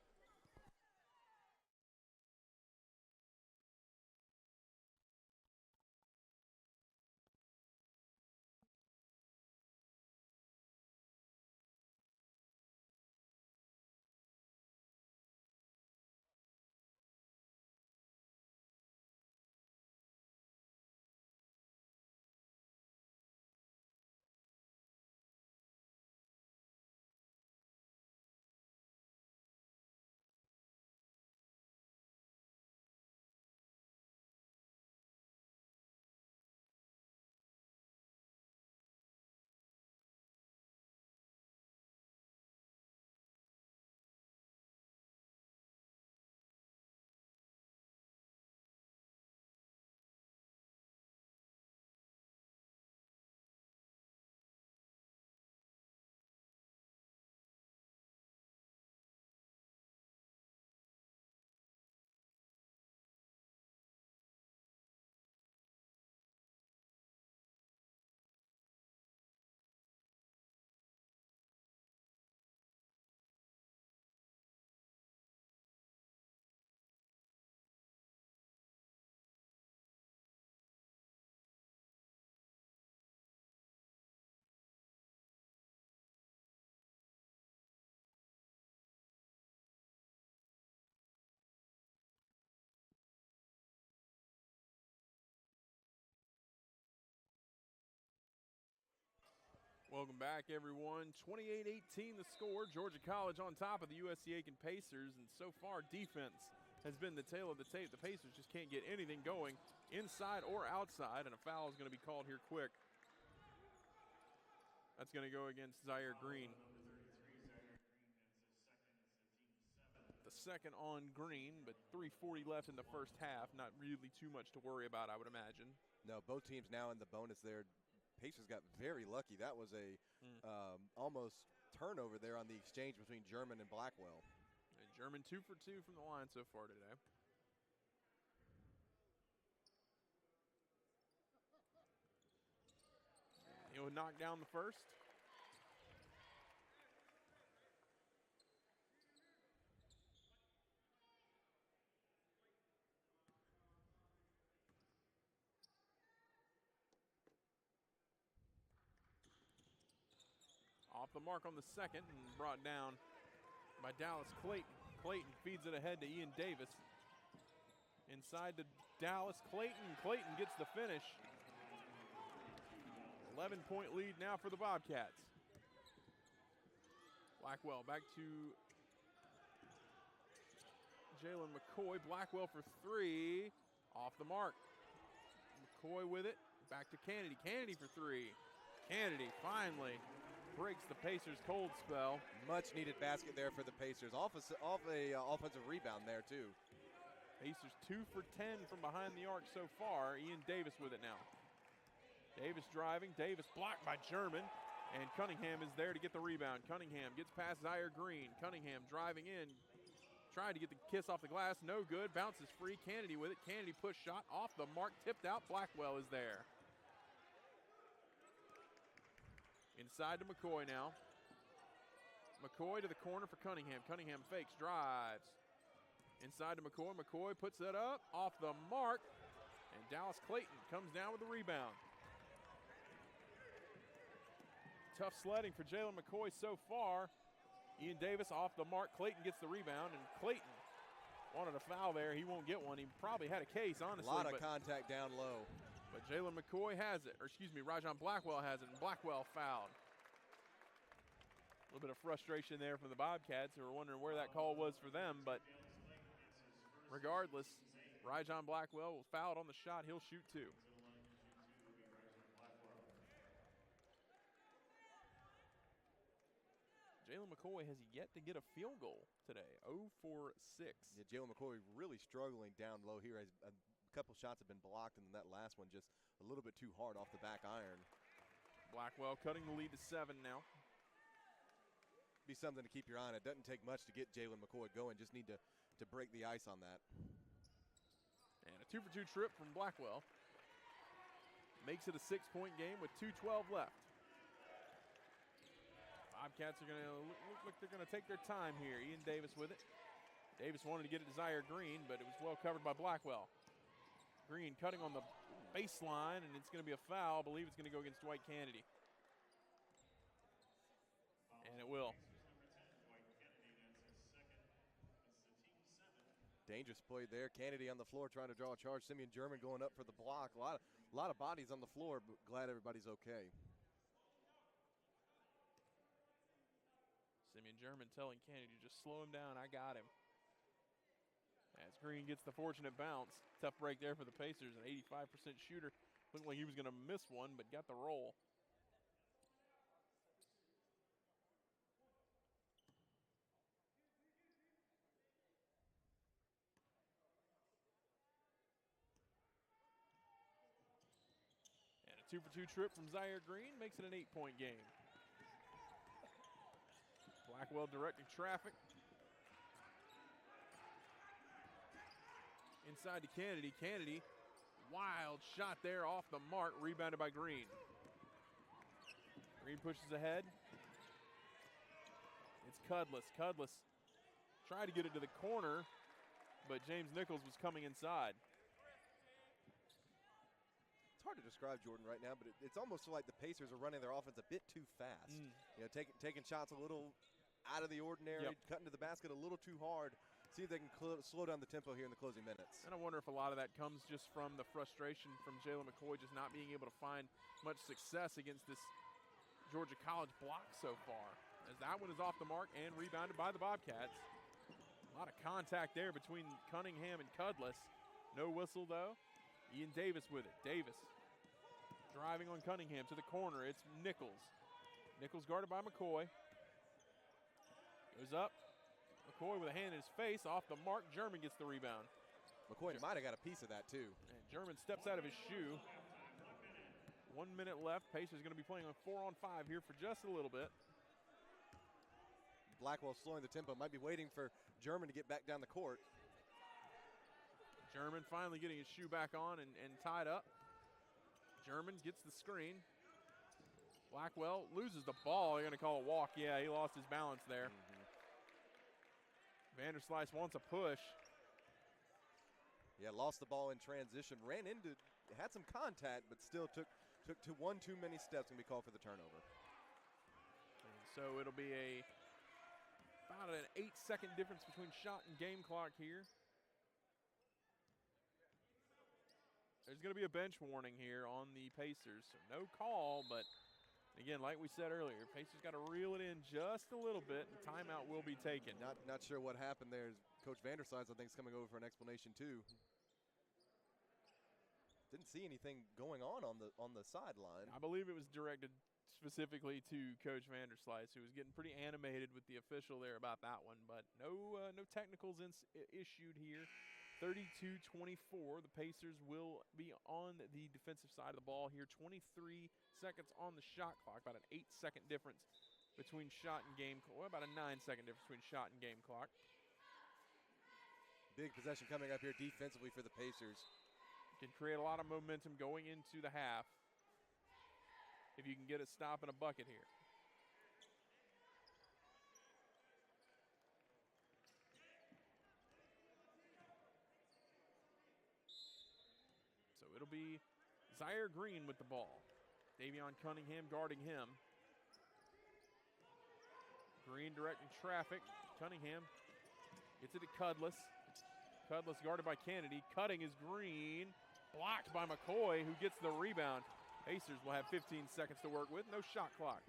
Welcome back, everyone. 28-18 the score. Georgia College on top of the USCA Pacers, and so far defense has been the tail of the tape. The Pacers just can't get anything going inside or outside, and a foul is going to be called here quick. That's going to go against Zaire Green. The second on Green, but 3:40 left in the first half. Not really too much to worry about, I would imagine. No, both teams now in the bonus there. Pacers got very lucky. That was a almost turnover there on the exchange between German and Blackwell. And German 2 for 2 from the line so far today. He'll knock down the first. Off the mark on the second and brought down by Dallas Clayton. Clayton feeds it ahead to Ian Davis. Inside to Dallas Clayton. Clayton gets the finish. 11-point lead now for the Bobcats. Blackwell back to Jalen McCoy. Blackwell for 3. Off the mark. McCoy with it. Back to Kennedy. Kennedy for 3. Kennedy finally breaks the Pacers' cold spell. Much needed basket there for the Pacers. Off a offensive rebound there too. Pacers 2 for 10 from behind the arc so far. Ian Davis with it now. Davis driving. Davis blocked by German. And Cunningham is there to get the rebound. Cunningham gets past Zaire Green. Cunningham driving in. Tried to get the kiss off the glass. No good. Bounces free. Kennedy with it. Kennedy push shot off the mark. Tipped out. Blackwell is there. Inside to McCoy now. McCoy to the corner for Cunningham. Cunningham fakes, drives. Inside to McCoy. McCoy puts that up, off the mark. And Dallas Clayton comes down with the rebound. Tough sledding for Jalen McCoy so far. Ian Davis off the mark. Clayton gets the rebound, and Clayton wanted a foul there. He won't get one. He probably had a case, honestly. A lot of contact down low. But Jalen McCoy has it, or excuse me, Rajon Blackwell has it, and Blackwell fouled. A little bit of frustration there from the Bobcats, who were wondering where that call was for them, but regardless, Rajon Blackwell was fouled on the shot. He'll shoot 2. Jalen McCoy has yet to get a field goal today, 0 for 6. Yeah, Jalen McCoy really struggling down low here. A couple shots have been blocked, and then that last one just a little bit too hard off the back iron. Blackwell cutting the lead to 7 now. Be something to keep your eye on. It doesn't take much to get Jalen McCoy going. Just need to break the ice on that. And a 2 for 2 trip from Blackwell. Makes it a 6-point game with 2:12 left. Bobcats are going to look like they're going to take their time here. Ian Davis with it. Davis wanted to get it to Zaire Green, but it was well covered by Blackwell. Green cutting on the baseline, and it's going to be a foul. I believe it's going to go against Dwight Kennedy. And it will. Dangerous play there. Kennedy on the floor trying to draw a charge. Simeon German going up for the block. A lot of bodies on the floor, but glad everybody's okay. Simeon German telling Kennedy, just slow him down, I got him. As Green gets the fortunate bounce. Tough break there for the Pacers, an 85% shooter. Looked like he was going to miss one, but got the roll. And a 2 for 2 trip from Zaire Green makes it an 8-point game. Blackwell directing traffic. Inside to Kennedy. Kennedy, wild shot there off the mark, rebounded by Green. Green pushes ahead. It's Cudless. Cudless tried to get it to the corner, but James Nichols was coming inside. It's hard to describe Jordan right now, but it's almost like the Pacers are running their offense a bit too fast. You know, taking shots a little out of the ordinary, cutting to the basket a little too hard. See if they can slow down the tempo here in the closing minutes. And I wonder if a lot of that comes just from the frustration from Jalen McCoy just not being able to find much success against this Georgia College block so far. As that one is off the mark and rebounded by the Bobcats. A lot of contact there between Cunningham and Cudless. No whistle though. Ian Davis with it. Davis driving on Cunningham to the corner. It's Nichols. Nichols guarded by McCoy. Goes up. McCoy with a hand in his face, off the mark. German gets the rebound. McCoy might have got a piece of that too. And German steps out of his shoe. 1 minute left. Pacers going to be playing on 4-on-5 here for just a little bit. Blackwell slowing the tempo. Might be waiting for German to get back down the court. German finally getting his shoe back on and tied up. German gets the screen. Blackwell loses the ball. They're going to call a walk. Yeah, he lost his balance there. Vanderslice wants a push. Yeah, lost the ball in transition. Had some contact, but still took one too many steps and be called for the turnover. And so it'll be about an 8-second difference between shot and game clock here. There's going to be a bench warning here on the Pacers. So no call, but again, like we said earlier, Pacers got to reel it in just a little bit, and timeout will be taken. Not sure what happened there. Coach Vanderslice, I think, is coming over for an explanation too. Didn't see anything going on the sideline. I believe it was directed specifically to Coach Vanderslice, who was getting pretty animated with the official there about that one, but no technicals issued here. 32-24. The Pacers will be on the defensive side of the ball here. 23 seconds on the shot clock. About an 8-second difference between shot and game clock. Well, about a 9-second difference between shot and game clock. Big possession coming up here defensively for the Pacers. Can create a lot of momentum going into the half if you can get a stop and a bucket here. So it'll be Zaire Green with the ball. Davion Cunningham guarding him. Green directing traffic. Cunningham gets it to Cudless. Cudless guarded by Kennedy. Cutting is Green. Blocked by McCoy, who gets the rebound. Pacers will have 15 seconds to work with. No shot clock.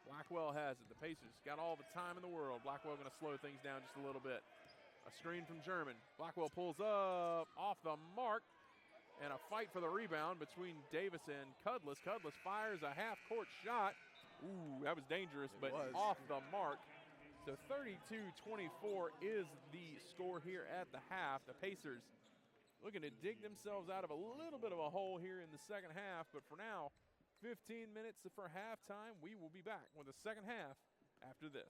Blackwell has it. The Pacers got all the time in the world. Blackwell going to slow things down just a little bit. A screen from German. Blackwell pulls up off the mark. And a fight for the rebound between Davis and Cudless. Cudless fires a half-court shot. Ooh, that was dangerous, It but was. off the mark. So 32-24 is the score here at the half. The Pacers looking to dig themselves out of a little bit of a hole here in the second half, but for now, 15 minutes for halftime. We will be back with the second half after this.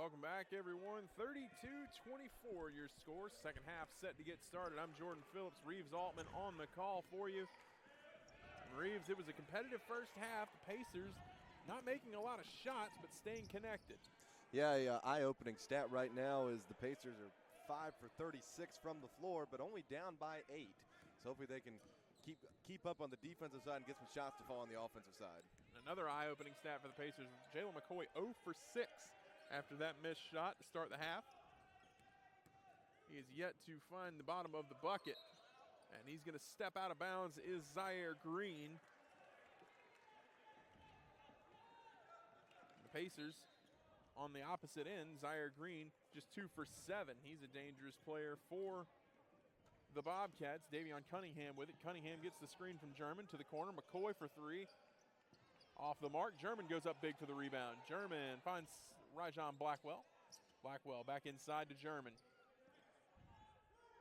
Welcome back, everyone. 32-24 your score. Second half set to get started. I'm Jordan Phillips. Reeves Altman on the call for you. And Reeves, it was a competitive first half. The Pacers not making a lot of shots, but staying connected. Yeah, eye-opening stat right now is the Pacers are 5 for 36 from the floor, but only down by 8. So hopefully they can keep up on the defensive side and get some shots to fall on the offensive side. Another eye-opening stat for the Pacers. Jalen McCoy 0 for 6 after that missed shot to start the half. He is yet to find the bottom of the bucket, and he's going to step out of bounds is Zaire Green. The Pacers on the opposite end, Zaire Green just 2 for 7. He's a dangerous player for the Bobcats. Davion Cunningham with it. Cunningham gets the screen from German to the corner. McCoy for 3. Off the mark. German goes up big for the rebound. German finds Rajon Blackwell. Blackwell back inside to German.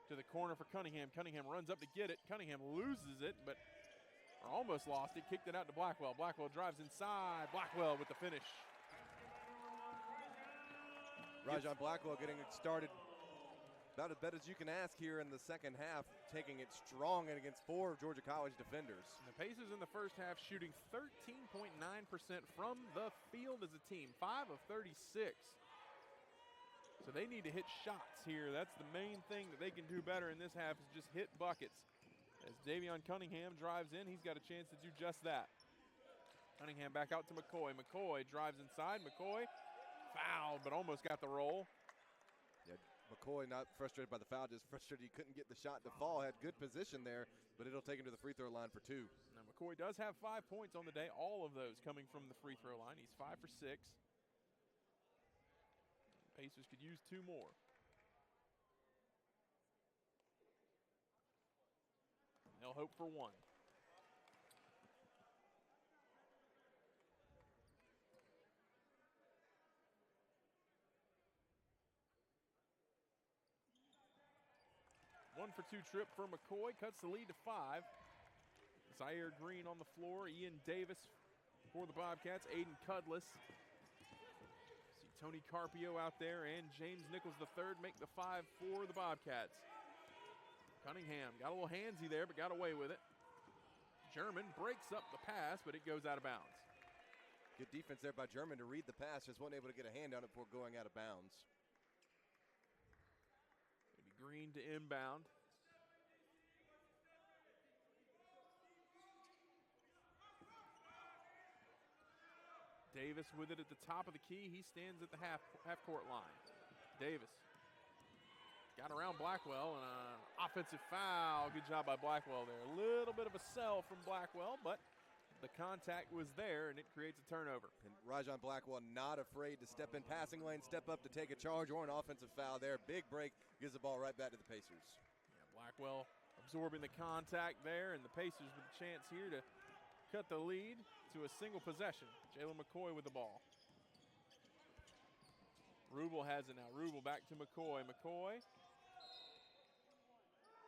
To the corner for Cunningham. Cunningham runs up to get it. Cunningham loses it, but almost lost it. Kicked it out to Blackwell. Blackwell drives inside. Blackwell with the finish. Rajon Blackwell getting it started about as bad as you can ask here in the second half, taking it strong and against 4 of Georgia College defenders. And the Pacers in the first half shooting 13.9% from the field as a team, 5 of 36. So they need to hit shots here. That's the main thing that they can do better in this half is just hit buckets. As Davion Cunningham drives in, he's got a chance to do just that. Cunningham back out to McCoy. McCoy drives inside. McCoy fouled, but almost got the roll. Yeah, McCoy not frustrated by the foul, just frustrated he couldn't get the shot to fall. Had good position there, but it'll take him to the free throw line for 2. Now McCoy does have 5 points on the day, all of those coming from the free throw line. He's 5 for 6. Pacers could use 2 more. They'll hope for 1. One for 2 trip for McCoy, cuts the lead to 5. Zaire Green on the floor, Ian Davis for the Bobcats, Aiden Cudless. See Tony Carpio out there and James Nichols III make the 5 for the Bobcats. Cunningham got a little handsy there, but got away with it. German breaks up the pass, but it goes out of bounds. Good defense there by German to read the pass, just wasn't able to get a hand on it before going out of bounds. Green to inbound. Davis with it at the top of the key. He stands at the half-court line. Davis got around Blackwell, and an offensive foul. Good job by Blackwell there. A little bit of a sell from Blackwell, but the contact was there, and it creates a turnover. And Rajon Blackwell not afraid to step in passing lane, step up to take a charge or an offensive foul there. Big break, gives the ball right back to the Pacers. Yeah, Blackwell absorbing the contact there, and the Pacers with a chance here to cut the lead to a single possession. Jalen McCoy with the ball. Rubel has it now. Rubel back to McCoy. McCoy.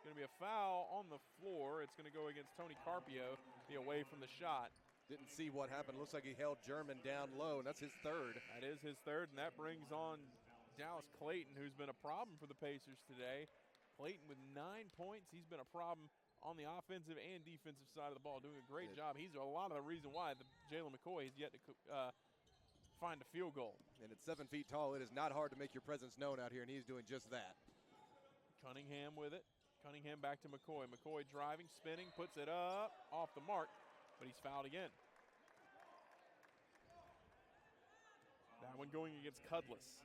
Going to be a foul on the floor. It's going to go against Tony Carpio, be away from the shot. Didn't see what happened. Looks like he held German down low, and that's his 3rd. That is his 3rd, and that brings on Dallas Clayton, who's been a problem for the Pacers today. Clayton with 9 points. He's been a problem on the offensive and defensive side of the ball, doing a great job. He's a lot of the reason why Jalen McCoy has yet to find a field goal. And at 7 feet tall, it is not hard to make your presence known out here, and he's doing just that. Cunningham with it. Cunningham back to McCoy. McCoy driving, spinning, puts it up, off the mark, but he's fouled again. That one going against Cudless.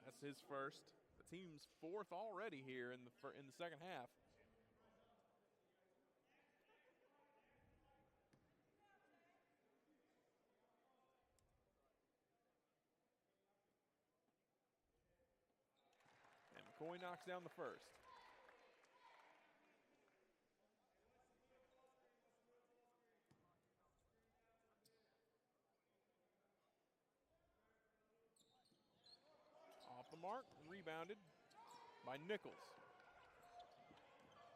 That's his first. The team's 4th already here in the second half. And McCoy knocks down the first. Off the mark, rebounded by Nichols.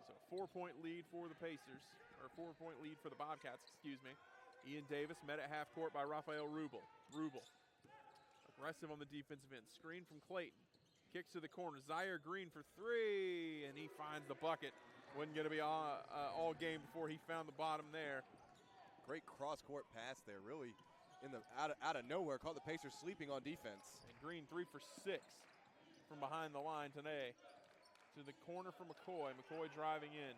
So 4-point lead for the Pacers, or 4-point lead for the Bobcats, excuse me. Ian Davis met at half court by Rafael Rubel. Rubel aggressive on the defensive end. Screen from Clayton. Kicks to the corner. Zaire Green for three, and he finds the bucket. Wasn't going to be all game before he found the bottom there. Great cross-court pass there, really out of nowhere. Caught the Pacers sleeping on defense. And Green 3 for 6 from behind the line today. To the corner for McCoy. McCoy driving in.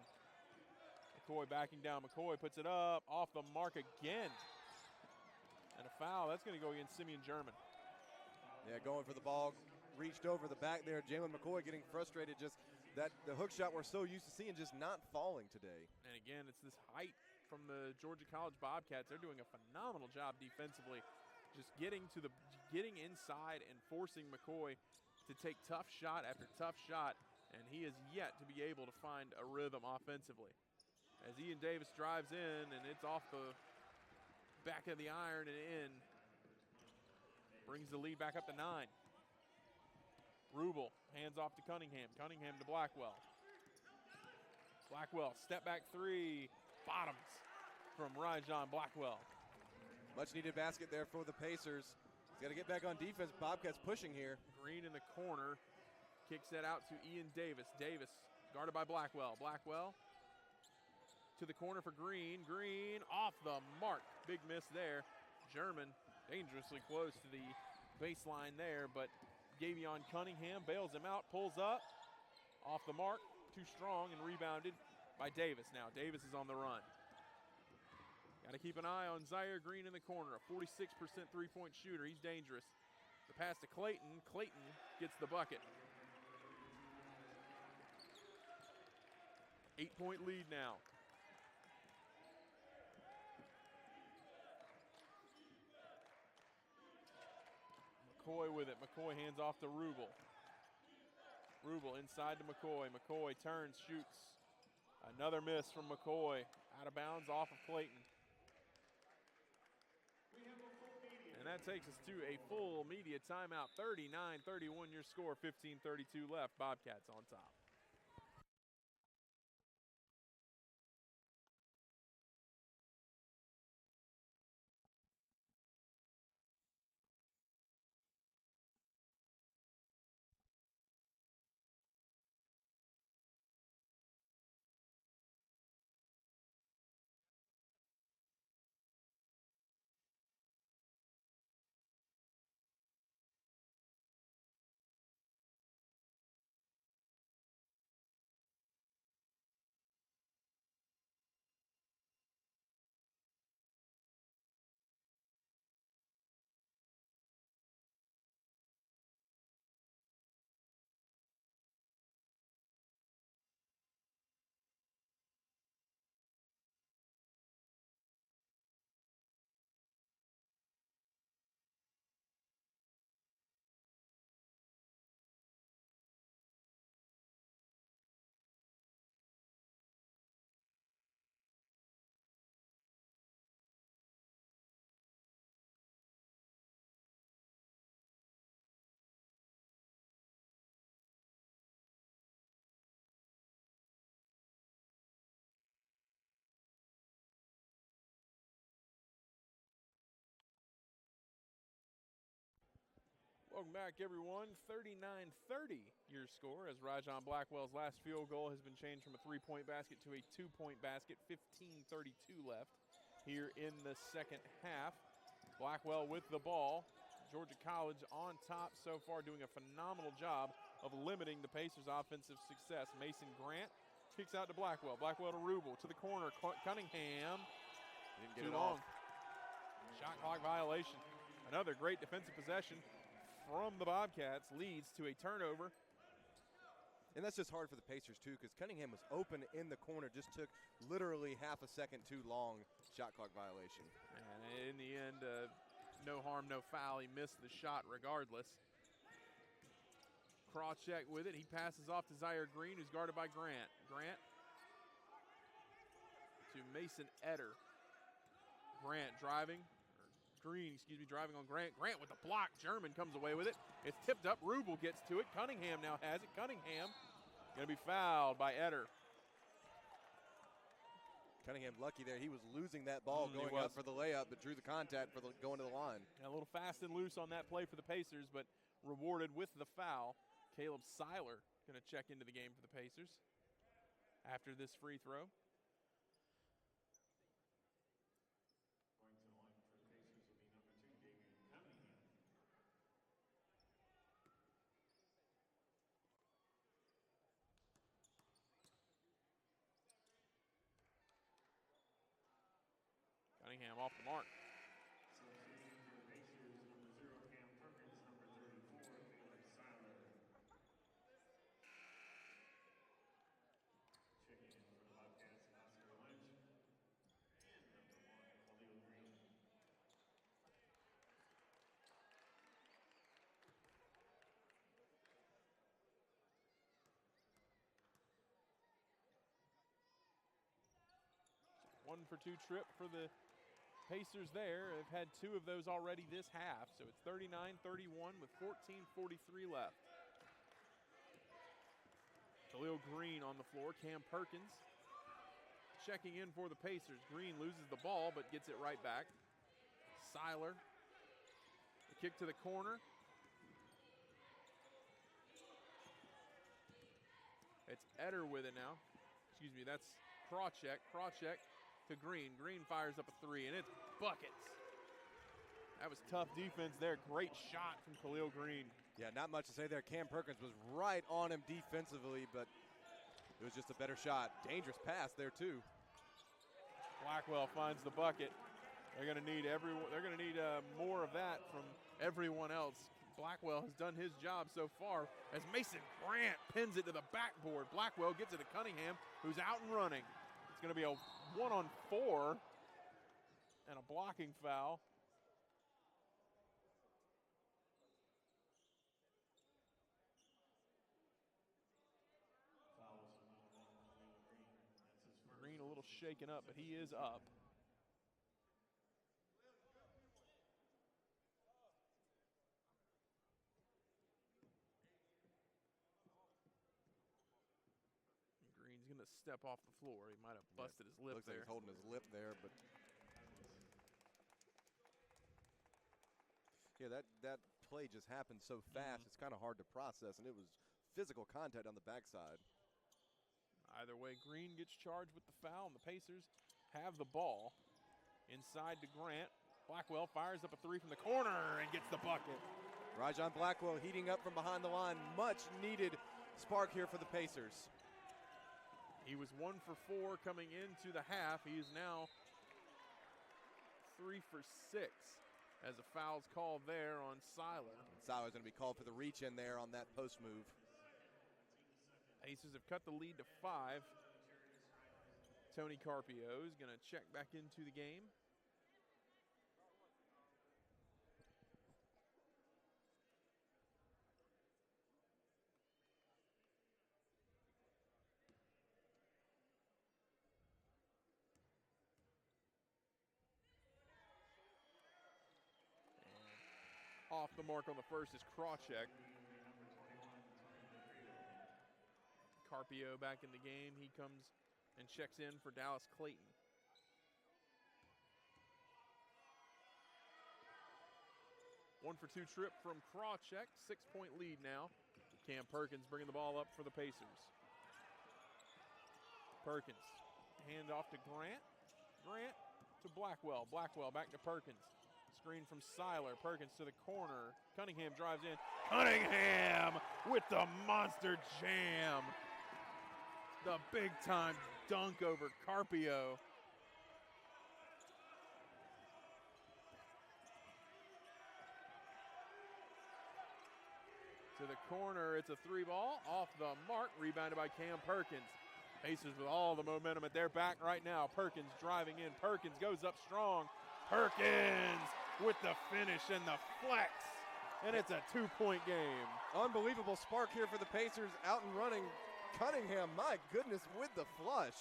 McCoy backing down. McCoy puts it up, off the mark again. And a foul. That's going to go against Simeon German. Yeah, going for the ball. Reached over the back there. Jalen McCoy getting frustrated. Just that the hook shot we're so used to seeing just not falling today. And again, it's this height from the Georgia College Bobcats. They're doing a phenomenal job defensively, just getting inside and forcing McCoy to take tough shot after tough shot, and he is yet to be able to find a rhythm offensively. As Ian Davis drives in, and it's off the back of the iron and in. Brings the lead back up to 9. Rubel hands off to Cunningham. Cunningham to Blackwell. Blackwell, step back three. Bottoms from Rajon Blackwell. Much needed basket there for the Pacers. He's got to get back on defense. Bobcats pushing here. Green in the corner. Kicks that out to Ian Davis. Davis guarded by Blackwell. Blackwell to the corner for Green. Green off the mark. Big miss there. German dangerously close to the baseline there, but Gavion Cunningham bails him out, pulls up, off the mark, too strong, and rebounded by Davis. Now Davis is on the run. Got to keep an eye on Zaire Green in the corner, a 46% three-point shooter. He's dangerous. The pass to Clayton. Clayton gets the bucket. 8-point lead now. McCoy with it. McCoy hands off to Rubel. Rubel inside to McCoy. McCoy turns, shoots. Another miss from McCoy. Out of bounds off of Clayton. And that takes us to a full media timeout. 39-31 your score. 15:32 left. Bobcats on top. Welcome back, everyone. 39-30 your score as Rajon Blackwell's last field goal has been changed from a three-point basket to a two-point basket. 15:32 left here in the second half. Blackwell with the ball. Georgia College on top so far, doing a phenomenal job of limiting the Pacers' offensive success. Mason Grant kicks out to Blackwell. Blackwell to Rubel. To the corner, Cunningham. Didn't get Too it long. off. Shot clock violation. Another great defensive possession from the Bobcats leads to a turnover. And that's just hard for the Pacers, too, because Cunningham was open in the corner, just took literally half a second too long. Shot clock violation. And in the end, no harm, no foul. He missed the shot regardless. Cross check with it. He passes off to Zaire Green, who's guarded by Grant. Grant to Mason Etter. Grant driving. Green, driving on Grant. Grant with the block. German comes away with it. It's tipped up. Rubel gets to it. Cunningham now has it. Cunningham going to be fouled by Etter. Cunningham lucky there. He was losing that ball going up for the layup, but drew the contact for the going to the line. A little fast and loose on that play for the Pacers, but rewarded with the foul. Caleb Seiler going to check into the game for the Pacers after this free throw. Going to the line for the Pacers will be number 2, David Cunningham. Cunningham off the mark. Substitution for the Pacers, number 0, Cam Perkins, number 34, Caleb Seiler. Checking in for the Bobcats, Oscar Lynch. And number 1, Khalil Green. One for 2 trip for the Pacers there. They've had 2 of those already this half, so it's 39-31 with 14:43 left. Khalil Green on the floor. Cam Perkins checking in for the Pacers. Green loses the ball but gets it right back. Seiler, the kick to the corner. It's Eder with it now. Excuse me, that's Krawcheck. Krawcheck to Green. Green fires up a 3, and it's buckets. That was tough defense there. Great shot from Khalil Green. Yeah, not much to say there. Cam Perkins was right on him defensively, but it was just a better shot. Dangerous pass there too. Blackwell finds the bucket. They're going to need more of that from everyone else. Blackwell has done his job so far as Mason Grant pins it to the backboard. Blackwell gets it to Cunningham, who's out and running. It's going to be a 1-on-4 and a blocking foul. Fouls are not on Khalil Green. That's his first. Green a little shaken up, but he is up. Green's going to step off the floor. He might have busted his lip Looks like there. he's holding his lip there, but yeah, that play just happened so fast. It's kind of hard to process, and it was physical contact on the backside. Either way, Green gets charged with the foul, and the Pacers have the ball. Inside to Grant. Blackwell fires up a 3 from the corner and gets the bucket. Rajon Blackwell heating up from behind the line. Much needed spark here for the Pacers. He was 1 for 4 coming into the half. He is now 3 for 6 as a foul's called there on Seiler. Seiler's going to be called for the reach in there on that post move. Pacers have cut the lead to 5. Tony Carpio is going to check back into the game. Off the mark on the first is Krawcheck. Carpio back in the game. He comes and checks in for Dallas Clayton. One for 2 trip from Krawcheck. 6-point lead now. Cam Perkins bringing the ball up for the Pacers. Perkins, hand off to Grant. Grant to Blackwell. Blackwell back to Perkins. Screen from Seiler. Perkins to the corner. Cunningham drives in. Cunningham with the monster jam. The big-time dunk over Carpio. To the corner. It's a 3-ball. Off the mark. Rebounded by Cam Perkins. Pacers with all the momentum at their back right now. Perkins driving in. Perkins goes up strong. Perkins with the finish and the flex. And it's a 2-point game. Unbelievable spark here for the Pacers, out and running. Cunningham, my goodness, with the flush.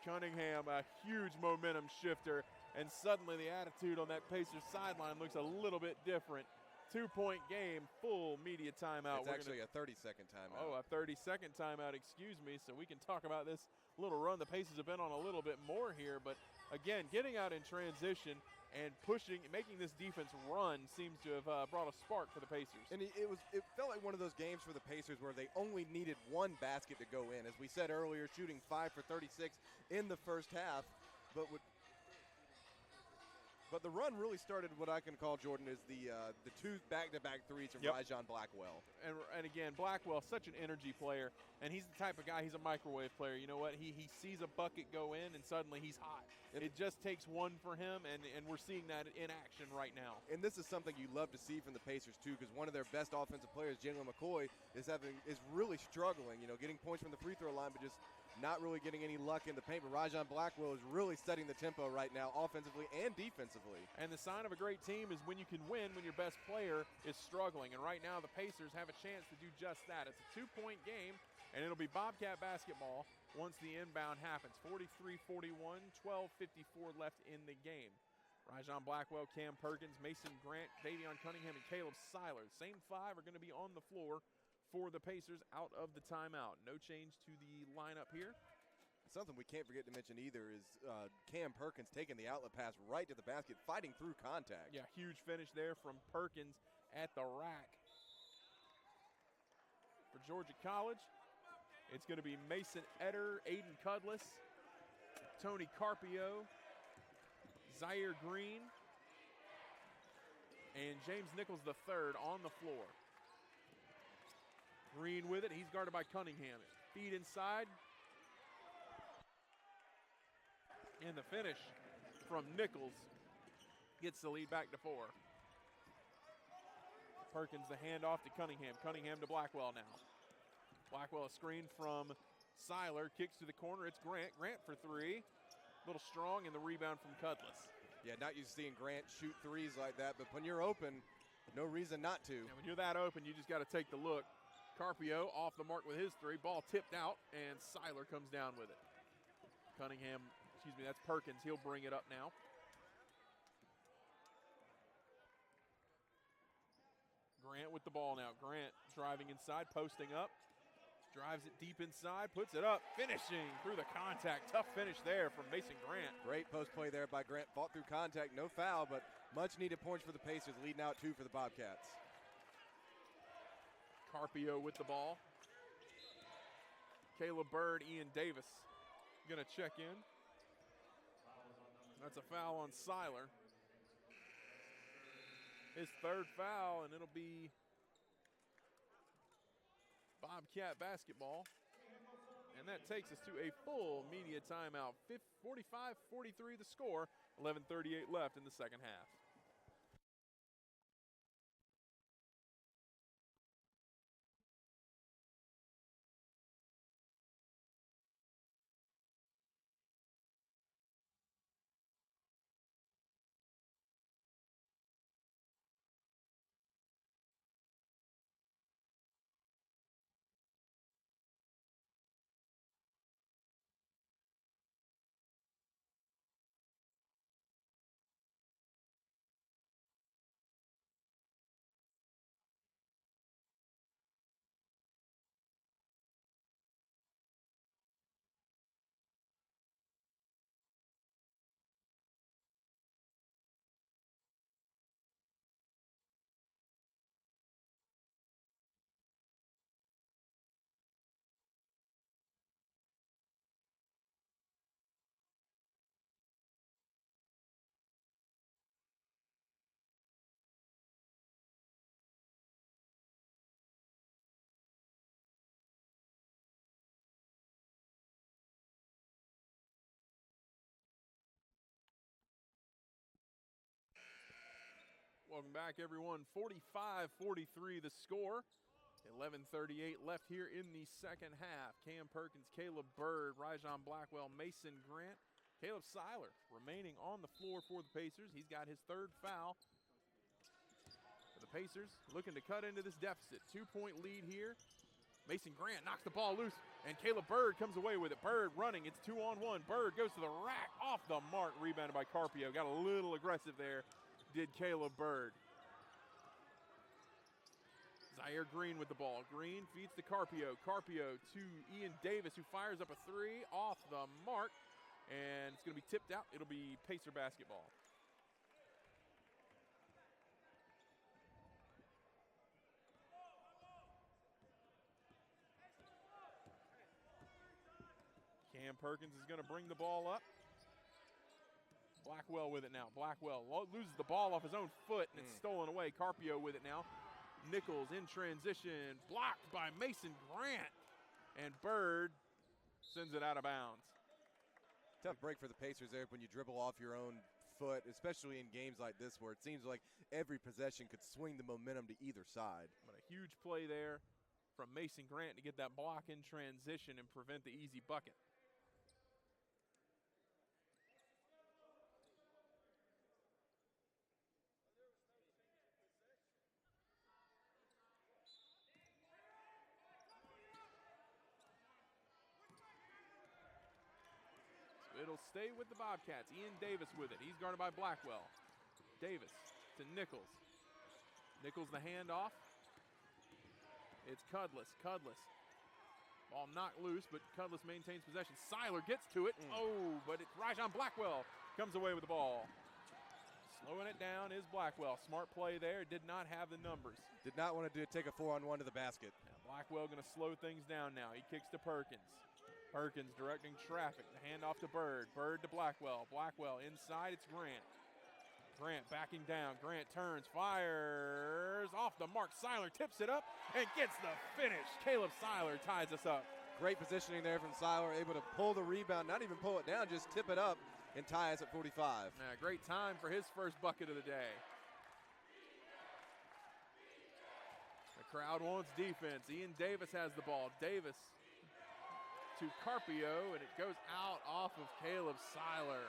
Cunningham, a huge momentum shifter, and suddenly the attitude on that Pacers sideline looks a little bit different. 2-point game, full media timeout. It's actually a 30-second timeout. Oh, a 30-second timeout, excuse me. So we can talk about this little run the Pacers have been on a little bit more here. But, again, getting out in transition and pushing, making this defense run seems to have brought a spark for the Pacers. And it felt like one of those games for the Pacers where they only needed one basket to go in. As we said earlier, shooting 5 for 36 in the first half. But the run really started what I can call, Jordan, is the two back-to-back threes from Rajon Blackwell. And again, Blackwell, such an energy player, and he's the type of guy, he's a microwave player. You know what? He sees a bucket go in, and suddenly he's hot. It just takes one for him, and we're seeing that in action right now. And this is something you love to see from the Pacers, too, because one of their best offensive players, Jalen McCoy, is really struggling, getting points from the free throw line, but just not really getting any luck in the paint. But Rajon Blackwell is really setting the tempo right now, offensively and defensively. And the sign of a great team is when you can win when your best player is struggling. And right now the Pacers have a chance to do just that. It's a 2-point game, and it'll be Bobcat basketball once the inbound happens. 43-41, 12:54 left in the game. Rajon Blackwell, Cam Perkins, Mason Grant, Davion Cunningham, and Caleb Seiler. The same 5 are going to be on the floor for the Pacers out of the timeout. No change to the lineup here. Something we can't forget to mention either is Cam Perkins taking the outlet pass right to the basket, fighting through contact. Yeah, huge finish there from Perkins at the rack. For Georgia College, it's going to be Mason Etter, Aiden Cudless, Tony Carpio, Zaire Green, and James Nichols III on the floor. Green with it. He's guarded by Cunningham. Feed inside. And the finish from Nichols gets the lead back to 4. Perkins the handoff to Cunningham. Cunningham to Blackwell now. Blackwell a screen from Seiler. Kicks to the corner. It's Grant. Grant for 3. A little strong, and the rebound from Cudless. Yeah, not used to seeing Grant shoot threes like that, but when you're open, no reason not to. And when you're that open, you just got to take the look. Carpio off the mark with his 3. Ball tipped out, and Seiler comes down with it. Cunningham, that's Perkins. He'll bring it up now. Grant with the ball now. Grant driving inside, posting up. Drives it deep inside, puts it up, finishing through the contact. Tough finish there from Mason Grant. Great post play there by Grant. Fought through contact, no foul, but much needed points for the Pacers, leading out 2 for the Bobcats. Carpio with the ball. Caleb Bird, Ian Davis going to check in. That's a foul on Seiler. His 3rd foul, and it'll be Bobcat basketball. And that takes us to a full media timeout. 45-43 the score, 11:38 left in the second half. Welcome back, everyone. 45-43 the score. 11:38 left here in the second half. Cam Perkins, Caleb Bird, Rajon Blackwell, Mason Grant, Caleb Seiler remaining on the floor for the Pacers. He's got his 3rd foul. For the Pacers looking to cut into this deficit. 2-point lead here. Mason Grant knocks the ball loose, and Caleb Bird comes away with it. Bird running. It's 2-on-1. Bird goes to the rack. Off the mark. Rebounded by Carpio. Got a little aggressive there. Did Caleb Bird. Zaire Green with the ball. Green feeds to Carpio. Carpio to Ian Davis, who fires up a three off the mark. And it's going to be tipped out. It'll be Pacer basketball. Cam Perkins is going to bring the ball up. Blackwell with it now. Blackwell loses the ball off his own foot, and it's stolen away. Carpio with it now. Nichols in transition, blocked by Mason Grant. And Bird sends it out of bounds. Tough break for the Pacers there when you dribble off your own foot, especially in games like this where it seems like every possession could swing the momentum to either side. But a huge play there from Mason Grant to get that block in transition and prevent the easy bucket. It'll stay with the Bobcats. Ian Davis with it. He's guarded by Blackwell. Davis to Nichols. Nichols the handoff. It's Cudless. Cudless. Ball knocked loose, but Cudless maintains possession. Seiler gets to it. Oh, but it's Rajon Blackwell comes away with the ball. Slowing it down is Blackwell. Smart play there. Did not have the numbers. Did not want to take a 4-on-1 to the basket. Now Blackwell going to slow things down now. He kicks to Perkins. Perkins directing traffic. The handoff to Bird. Bird to Blackwell. Blackwell inside. It's Grant. Grant backing down. Grant turns, fires off the mark. Seiler tips it up and gets the finish. Caleb Seiler ties us up. Great positioning there from Seiler, able to pull the rebound, not even pull it down, just tip it up and tie us at 45. Great time for his first bucket of the day. The crowd wants defense. Ian Davis has the ball. Davis to Carpio, and it goes out off of Caleb Seiler.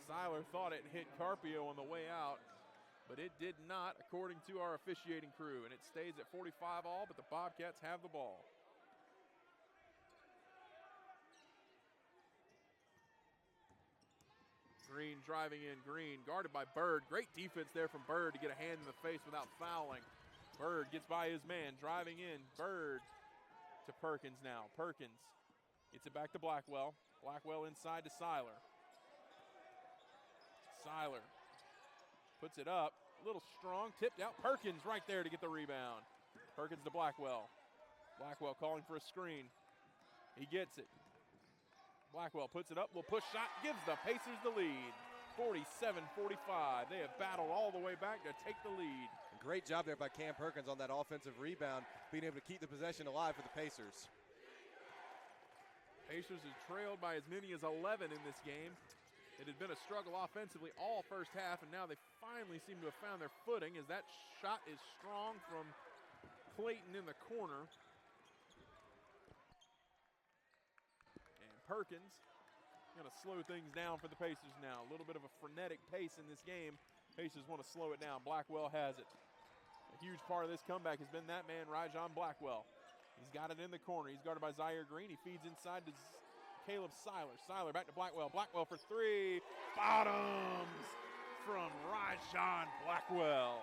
Seiler thought it hit Carpio on the way out, but it did not, according to our officiating crew, and it stays at 45 all, but the Bobcats have the ball. Green driving in. Green guarded by Bird. Great defense there from Bird to get a hand in the face without fouling. Bird gets by his man, driving in. Bird to Perkins now. Perkins gets it back to Blackwell. Blackwell inside to Seiler. Seiler puts it up. A little strong. Tipped out. Perkins right there to get the rebound. Perkins to Blackwell. Blackwell calling for a screen. He gets it. Blackwell puts it up. Will push shot. Gives the Pacers the lead. 47-45. They have battled all the way back to take the lead. Great job there by Cam Perkins on that offensive rebound, being able to keep the possession alive for the Pacers. Pacers have trailed by as many as 11 in this game. It had been a struggle offensively all first half, and now they finally seem to have found their footing as that shot is strong from Clayton in the corner. And Perkins going to slow things down for the Pacers now. A little bit of a frenetic pace in this game. Pacers want to slow it down. Blackwell has it. A huge part of this comeback has been that man, Rajon Blackwell. He's got it in the corner. He's guarded by Zaire Green. He feeds inside to Caleb Seiler. Seiler back to Blackwell. Blackwell for three. Bottoms from Rajon Blackwell.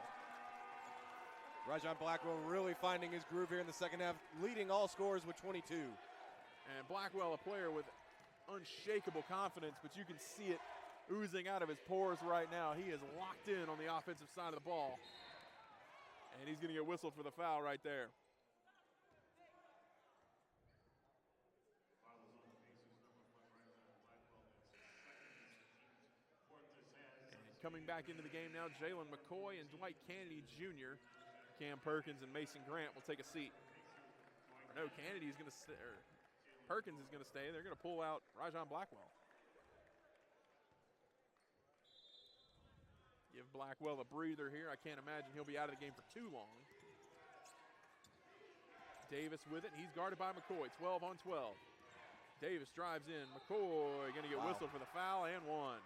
Rajon Blackwell really finding his groove here in the second half, leading all scorers with 22. And Blackwell, a player with unshakable confidence, but you can see it oozing out of his pores right now. He is locked in on the offensive side of the ball. And he's going to get whistled for the foul right there. And coming back into the game now, Jalen McCoy and Dwight Kennedy Jr. Cam Perkins and Mason Grant will take a seat. No, Kennedy's going to stay, or Perkins is going to stay. They're going to pull out Rajon Blackwell. Give Blackwell a breather here. I can't imagine he'll be out of the game for too long. Davis with it. He's guarded by McCoy. 12 on 12. Davis drives in. McCoy going to get whistled for the foul and one.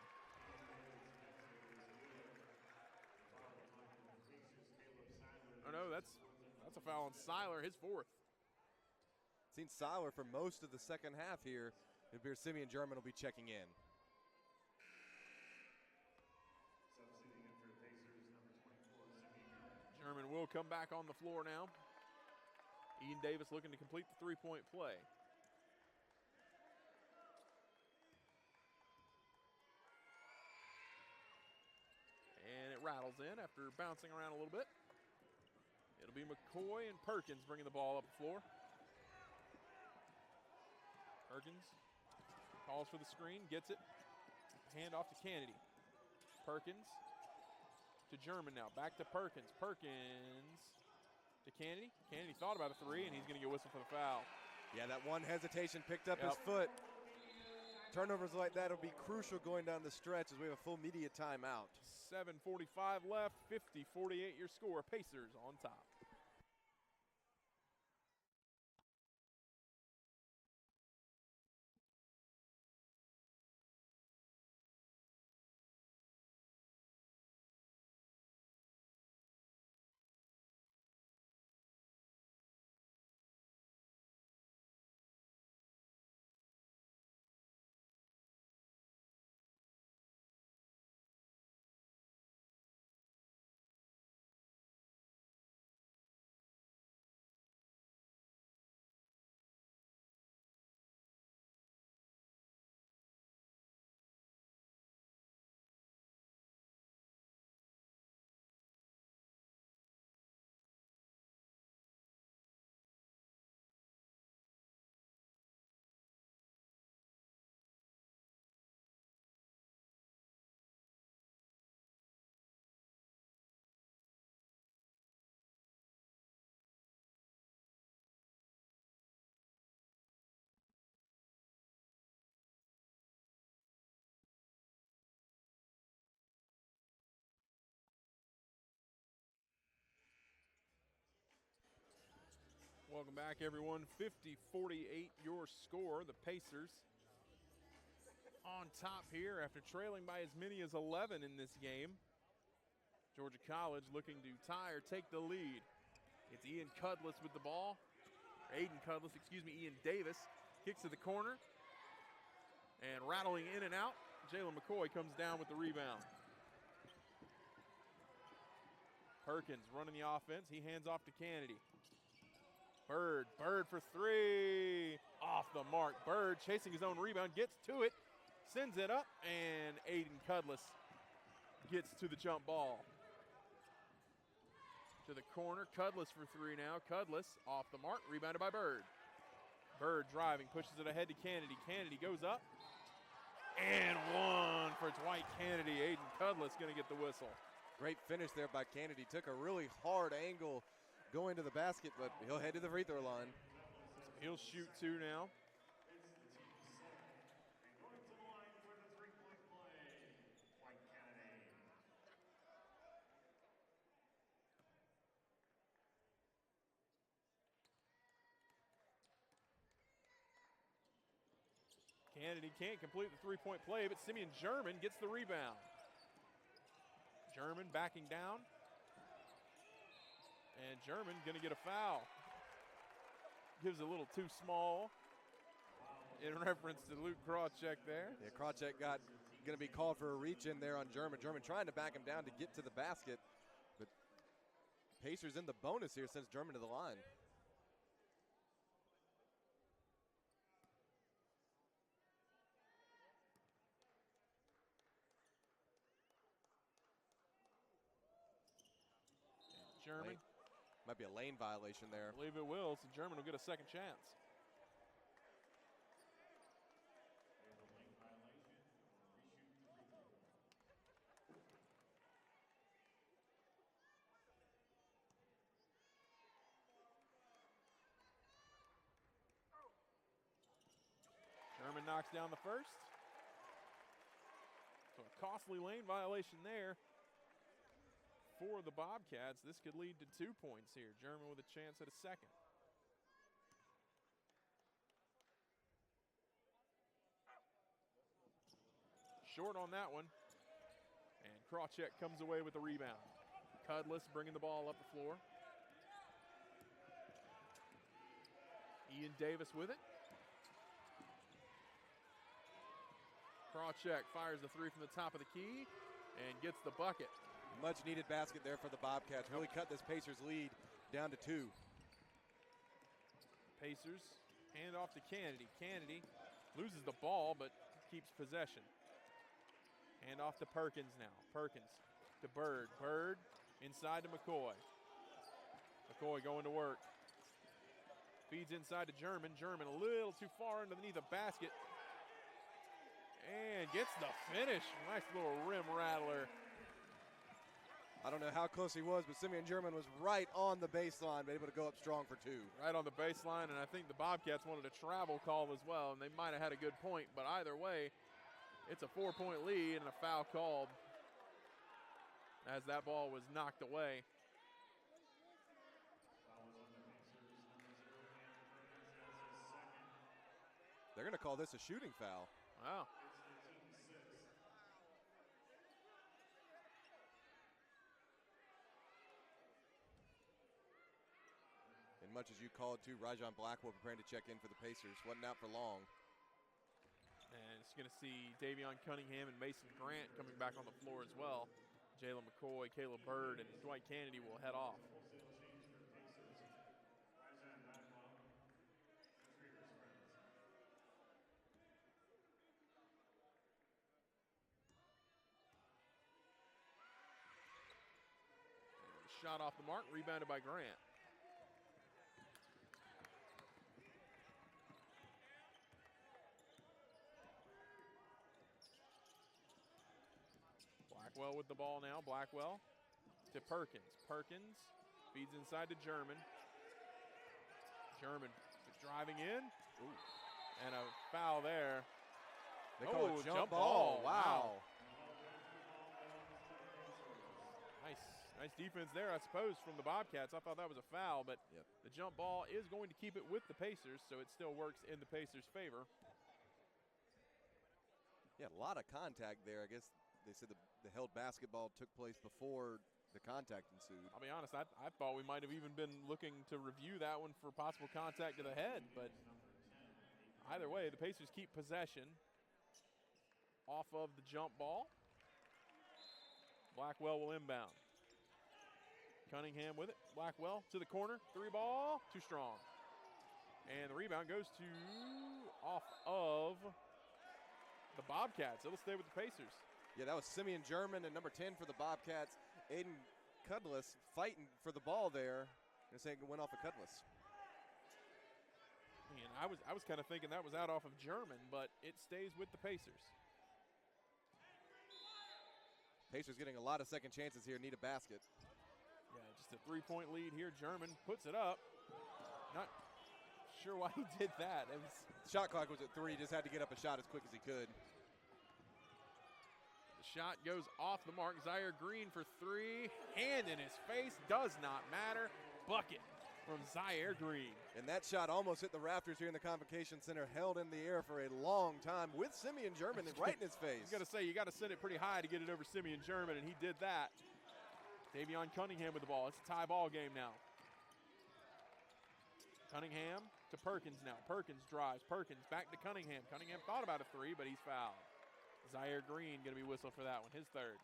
Oh, no, that's a foul on Seiler, his fourth. Seen Seiler for most of the second half here. It appears Simeon German will be checking in. German will come back on the floor now. Ian Davis looking to complete the three-point play. And it rattles in after bouncing around a little bit. It'll be McCoy and Perkins bringing the ball up the floor. Perkins calls for the screen, gets it. Hand off to Kennedy. Perkins to German now. Back to Perkins. Perkins to Kennedy. Kennedy thought about a three, and he's going to get whistled for the foul. Yeah, that one hesitation picked up his foot. Turnovers like that will be crucial going down the stretch as we have a full media timeout. 7:45 left, 50-48 your score. Pacers on top. Welcome back, everyone. 50-48 your score. The Pacers on top here after trailing by as many as 11 in this game. Georgia College looking to tie or take the lead. It's Ian Cudless with the ball. Aiden Cudless, excuse me, Ian Davis. Kicks to the corner. And rattling in and out, Jalen McCoy comes down with the rebound. Perkins running the offense. He hands off to Kennedy. Bird for three. Off the mark. Bird chasing his own rebound, gets to it, sends it up, and Aiden Cudless gets to the jump ball. To the corner, Cudless for three now. Cudless off the mark, rebounded by Bird. Bird driving, pushes it ahead to Kennedy. Kennedy goes up, and one for Dwight Kennedy. Aiden Cudless gonna get the whistle. Great finish there by Kennedy. Took a really hard angle going to the basket, but he'll head to the free throw line. He'll shoot two now. Going to the line for the three-point play, Dwight Kennedy. Kennedy can't complete the three-point play, but Simeon German gets the rebound. German backing down. And German gonna get a foul. Gives a little too small in reference to Luke Krawcheck there. Yeah, Krawcheck gonna be called for a reach in there on German. German trying to back him down to get to the basket, but Pacers in the bonus here sends German to the line. German. Might be a lane violation there. I believe it will, so German will get a second chance. German knocks down the first. So a costly lane violation there for the Bobcats. This could lead to 2 points here. German with a chance at a second. Short on that one. And Krawcheck comes away with the rebound. Cudless bringing the ball up the floor. Ian Davis with it. Krawcheck fires the three from the top of the key and gets the bucket. Much needed basket there for the Bobcats. Really cut this Pacers lead down to 2. Pacers hand off to Kennedy. Kennedy loses the ball but keeps possession. Hand off to Perkins now. Perkins to Bird. Bird inside to McCoy. McCoy going to work. Feeds inside to German. German a little too far underneath the basket. And gets the finish. Nice little rim rattler. I don't know how close he was, but Simeon German was right on the baseline, but able to go up strong for 2. Right on the baseline, and I think the Bobcats wanted a travel call as well, and they might have had a good point, but either way, it's a 4-point lead and a foul called as that ball was knocked away. They're going to call this a shooting foul. Wow. And much as you called to, Rajon Blackwell preparing to check in for the Pacers. Wasn't out for long. And it's going to see Davion Cunningham and Mason Grant coming back on the floor as well. Jalen McCoy, Caleb Bird, and Dwight Kennedy will head off. Shot off the mark, rebounded by Grant. Blackwell with the ball now. Blackwell to Perkins. Perkins feeds inside to German. German driving in. Ooh. And a foul there. They call it jump ball. Wow. Nice defense there, I suppose, from the Bobcats. I thought that was a foul, but the jump ball is going to keep it with the Pacers, so it still works in the Pacers' favor. Yeah, a lot of contact there. I guess they said the held basketball took place before the contact ensued. I'll be honest, I thought we might have even been looking to review that one for possible contact to the head, but either way, the Pacers keep possession off of the jump ball. Blackwell will inbound. Cunningham with it. Blackwell to the corner. 3 ball. Too strong. And the rebound goes to off of the Bobcats. It'll stay with the Pacers. Yeah, that was Simeon German and number 10 for the Bobcats. Aiden Cudless fighting for the ball there. And saying it went off of Cudless. And I was kind of thinking that was out off of German, but it stays with the Pacers. Pacers getting a lot of second chances here. Need a basket. Yeah, just a 3-point lead here. German puts it up. Not sure why he did that. It was shot clock was at 3. Just had to get up a shot as quick as he could. The shot goes off the mark. Zaire Green for 3. Hand in his face. Does not matter. Bucket from Zaire Green. And that shot almost hit the rafters here in the Convocation Center. Held in the air for a long time with Simeon German right in his face. I was going to say, you got to send it pretty high to get it over Simeon German, and he did that. Davion Cunningham with the ball. It's a tie ball game now. Cunningham to Perkins now. Perkins drives. Perkins back to Cunningham. Cunningham thought about a 3, but he's fouled. Zaire Green going to be whistled for that one, his 3rd.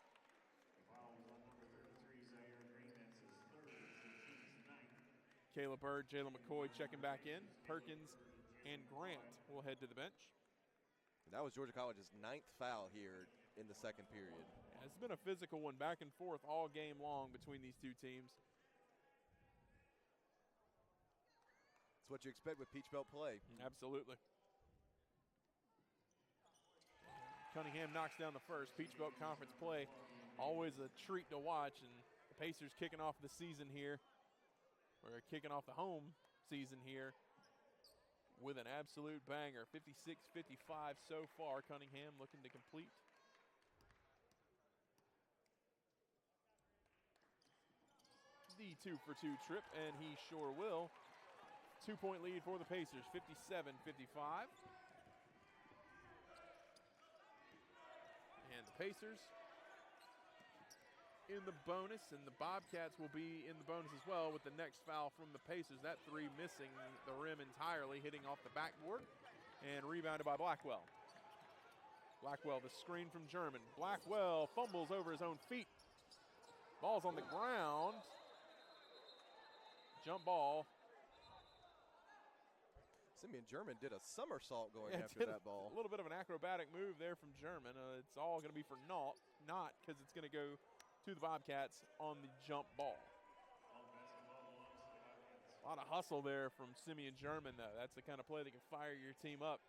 Caleb Bird, Jalen McCoy checking back in. Perkins and Grant will head to the bench. That was Georgia College's 9th foul here in the second period. Yeah, it's been a physical one, back and forth all game long between these two teams. It's what you expect with Peach Belt play. Absolutely. Cunningham knocks down the first. Peach Belt Conference play, always a treat to watch, and the Pacers kicking off the season here. We're kicking off the home season here with an absolute banger. 56-55 so far. Cunningham looking to complete. The 2-for-2 trip, and he sure will. 2-point lead for the Pacers, 57-55. And the Pacers in the bonus, and the Bobcats will be in the bonus as well with the next foul from the Pacers. That 3 missing the rim entirely, hitting off the backboard, and rebounded by Blackwell. Blackwell, the screen from German. Blackwell fumbles over his own feet. Ball's on the ground. Jump ball. Simeon German did a somersault going Yeah, after did that ball. A little bit of an acrobatic move there from German. It's all going to be for naught, not because it's going to go to the Bobcats on the jump ball. A lot of hustle there from Simeon German, though. That's the kind of play that can fire your team up.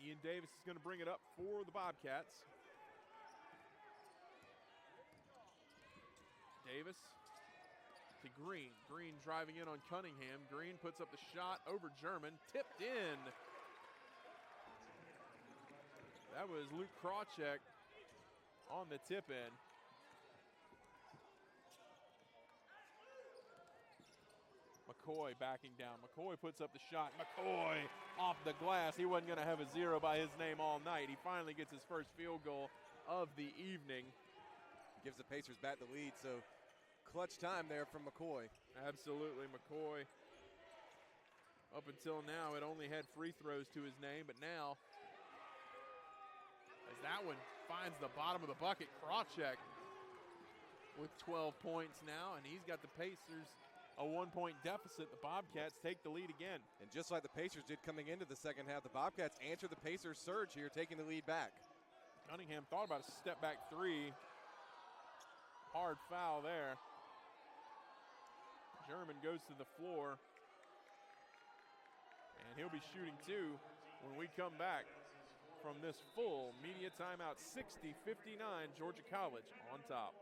Ian Davis is going to bring it up for the Bobcats. Davis to Green. Green driving in on Cunningham. Green puts up the shot over German. Tipped in. That was Luke Krawcheck on the tip in. McCoy backing down. McCoy puts up the shot. McCoy off the glass. He wasn't going to have a zero by his name all night. He finally gets his first field goal of the evening. Gives the Pacers back the lead, so clutch time there from McCoy. Absolutely, McCoy. Up until now, it only had free throws to his name, but now, as that one finds the bottom of the bucket, Krawcheck with 12 points now, and he's got the Pacers a 1-point deficit. The Bobcats take the lead again. And just like the Pacers did coming into the second half, the Bobcats answer the Pacers' surge here, taking the lead back. Cunningham thought about a step-back three. Hard foul there. German goes to the floor. And he'll be shooting two when we come back from this full media timeout. 60-59, Georgia College on top.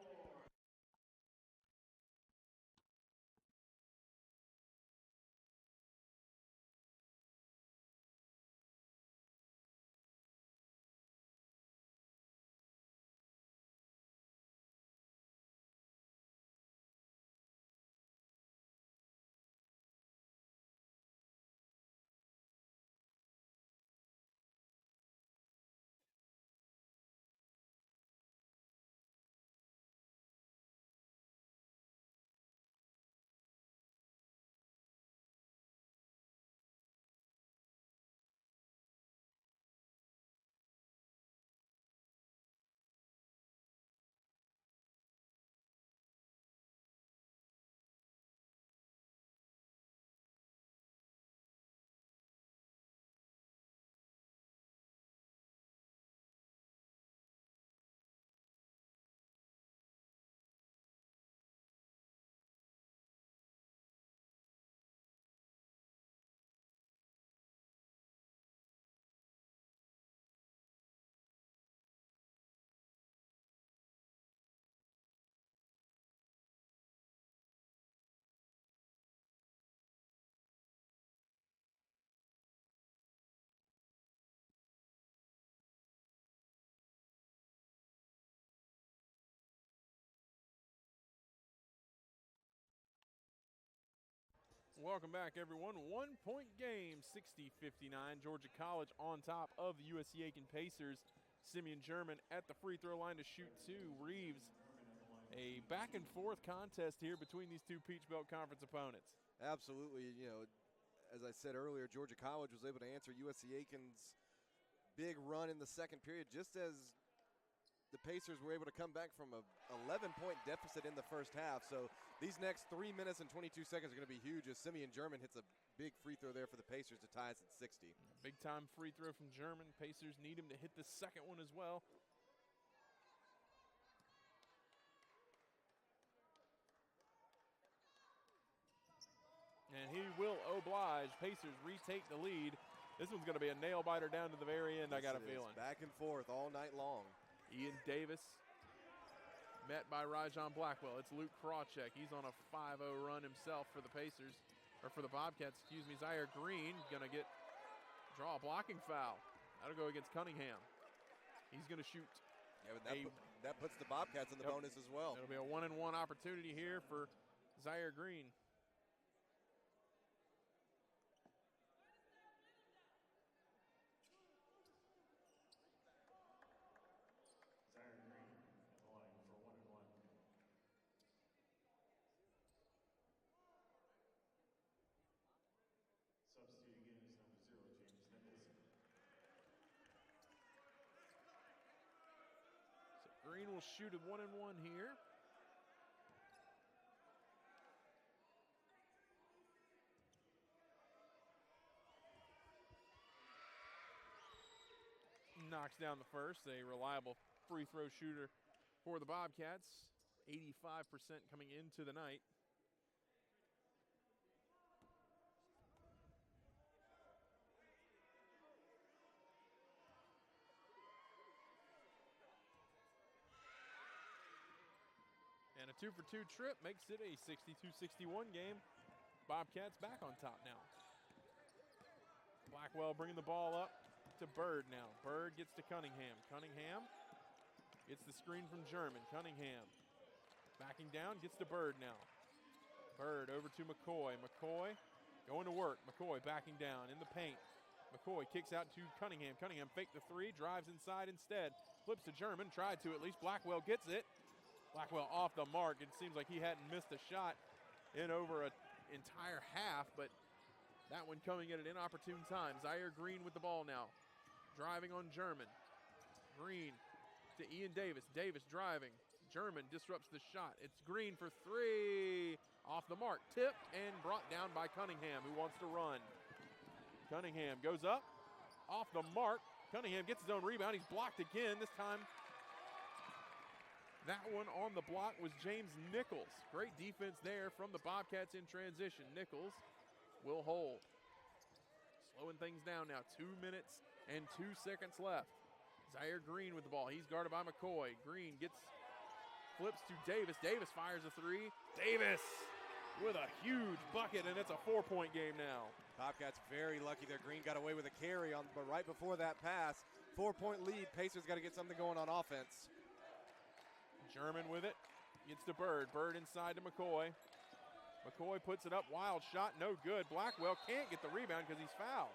Welcome back, everyone. 1-point game, 60-59. Georgia College on top of the USCA Pacers. Simeon German at the free throw line to shoot two. Reeves, a back-and-forth contest here between these two Peach Belt Conference opponents. Absolutely. You know, as I said earlier, Georgia College was able to answer USCA-Aiken's big run in the second period, just as the Pacers were able to come back from a 11-point deficit in the first half. So these next 3 minutes and 22 seconds are going to be huge as Simeon German hits a big free throw there for the Pacers to tie us at 60. Big-time free throw from German. Pacers need him to hit the second one as well. And he will oblige. Pacers retake the lead. This one's going to be a nail-biter down to the very end, I got a feeling. Back and forth all night long. Ian Davis met by Rajon Blackwell. It's Luke Krawcheck. He's on a 5-0 run himself for the Pacers, or for the Bobcats, excuse me. Zaire Green going to draw a blocking foul. That'll go against Cunningham. He's going to shoot. Yeah, but that puts the Bobcats in the bonus as well. It'll be a 1-and-1 opportunity here for Zaire Green. Green will shoot a 1-and-1 here. Knocks down the first, a reliable free throw shooter for the Bobcats. 85% coming into the night. And a 2-for-2 trip makes it a 62-61 game. Bobcats back on top now. Blackwell bringing the ball up to Bird now. Bird gets to Cunningham. Cunningham gets the screen from German. Cunningham backing down, gets to Bird now. Bird over to McCoy. McCoy going to work. McCoy backing down in the paint. McCoy kicks out to Cunningham. Cunningham faked the three, drives inside instead. Flips to German, tried to at least. Blackwell gets it. Blackwell off the mark. It seems like he hadn't missed a shot in over an entire half, but that one coming at an inopportune time. Zaire Green with the ball now. Driving on German. Green to Ian Davis. Davis driving. German disrupts the shot. It's Green for three. Off the mark. Tipped and brought down by Cunningham, who wants to run. Cunningham goes up. Off the mark. Cunningham gets his own rebound. He's blocked again. This time, that one on the block was James Nichols. Great defense there from the Bobcats in transition. Nichols will hold. Slowing things down now. 2 minutes and 2 seconds left. Zaire Green with the ball. He's guarded by McCoy. Green flips to Davis. Davis fires a three. Davis with a huge bucket, and it's a 4-point game now. Bobcats very lucky there. Green got away with a carry but right before that pass, 4-point lead. Pacers got to get something going on offense. German with it. Gets to Bird. Bird inside to McCoy. McCoy puts it up. Wild shot. No good. Blackwell can't get the rebound because he's fouled.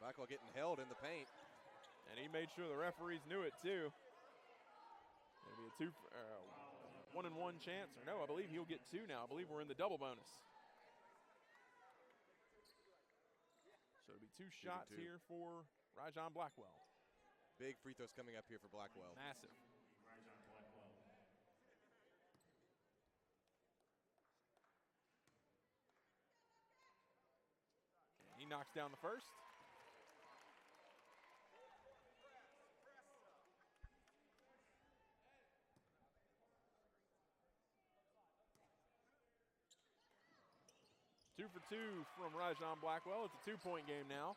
Blackwell getting held in the paint. And he made sure the referees knew it too. It'll be a 1-and-1 chance. Or no, I believe he'll get 2 now. I believe we're in the double bonus. So it'll be 2 shots here for Rajon Blackwell. Big free throws coming up here for Blackwell. Massive. He knocks down the first. Two for 2 from Rajon Blackwell. It's a 2-point game now.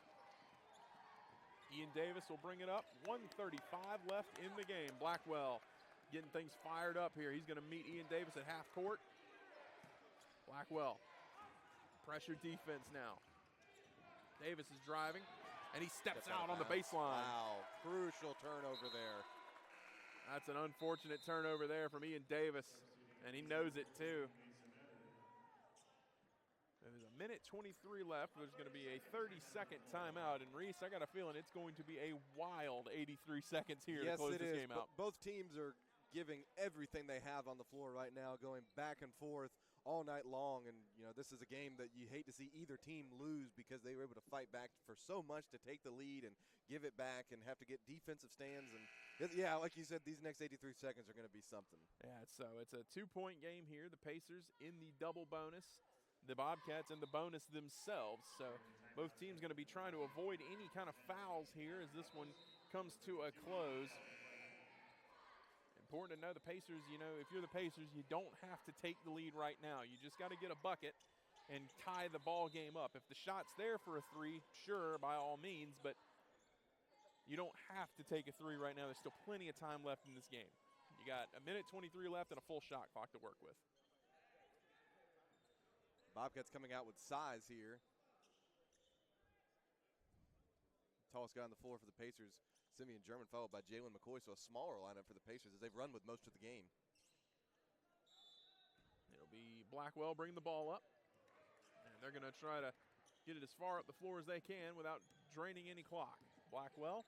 Ian Davis will bring it up. 1:35 left in the game. Blackwell getting things fired up here. He's going to meet Ian Davis at half court. Blackwell, pressure defense now. Davis is driving, and he steps out on the baseline. Wow, crucial turnover there. That's an unfortunate turnover there from Ian Davis, and he knows it too. There's a minute 23 left. There's going to be a 30-second timeout. And Reese, I got a feeling it's going to be a wild 83 seconds here to close this game out. Both teams are giving everything they have on the floor right now, going back and forth all night long. And, you know, this is a game that you hate to see either team lose because they were able to fight back for so much to take the lead and give it back and have to get defensive stands. And, yeah, like you said, these next 83 seconds are going to be something. Yeah, so it's a 2-point game here. The Pacers in the double bonus. The Bobcats in the bonus themselves. So both teams going to be trying to avoid any kind of fouls here as this one comes to a close. Important to know the Pacers, you know, if you're the Pacers, you don't have to take the lead right now. You just got to get a bucket and tie the ball game up. If the shot's there for a 3, sure, by all means, but you don't have to take a 3 right now. There's still plenty of time left in this game. You got a minute 23 left and a full shot clock to work with. Bobcats coming out with size here. Tallest guy on the floor for the Pacers, Simeon German, followed by Jalen McCoy. So a smaller lineup for the Pacers as they've run with most of the game. It'll be Blackwell bringing the ball up. And they're going to try to get it as far up the floor as they can without draining any clock. Blackwell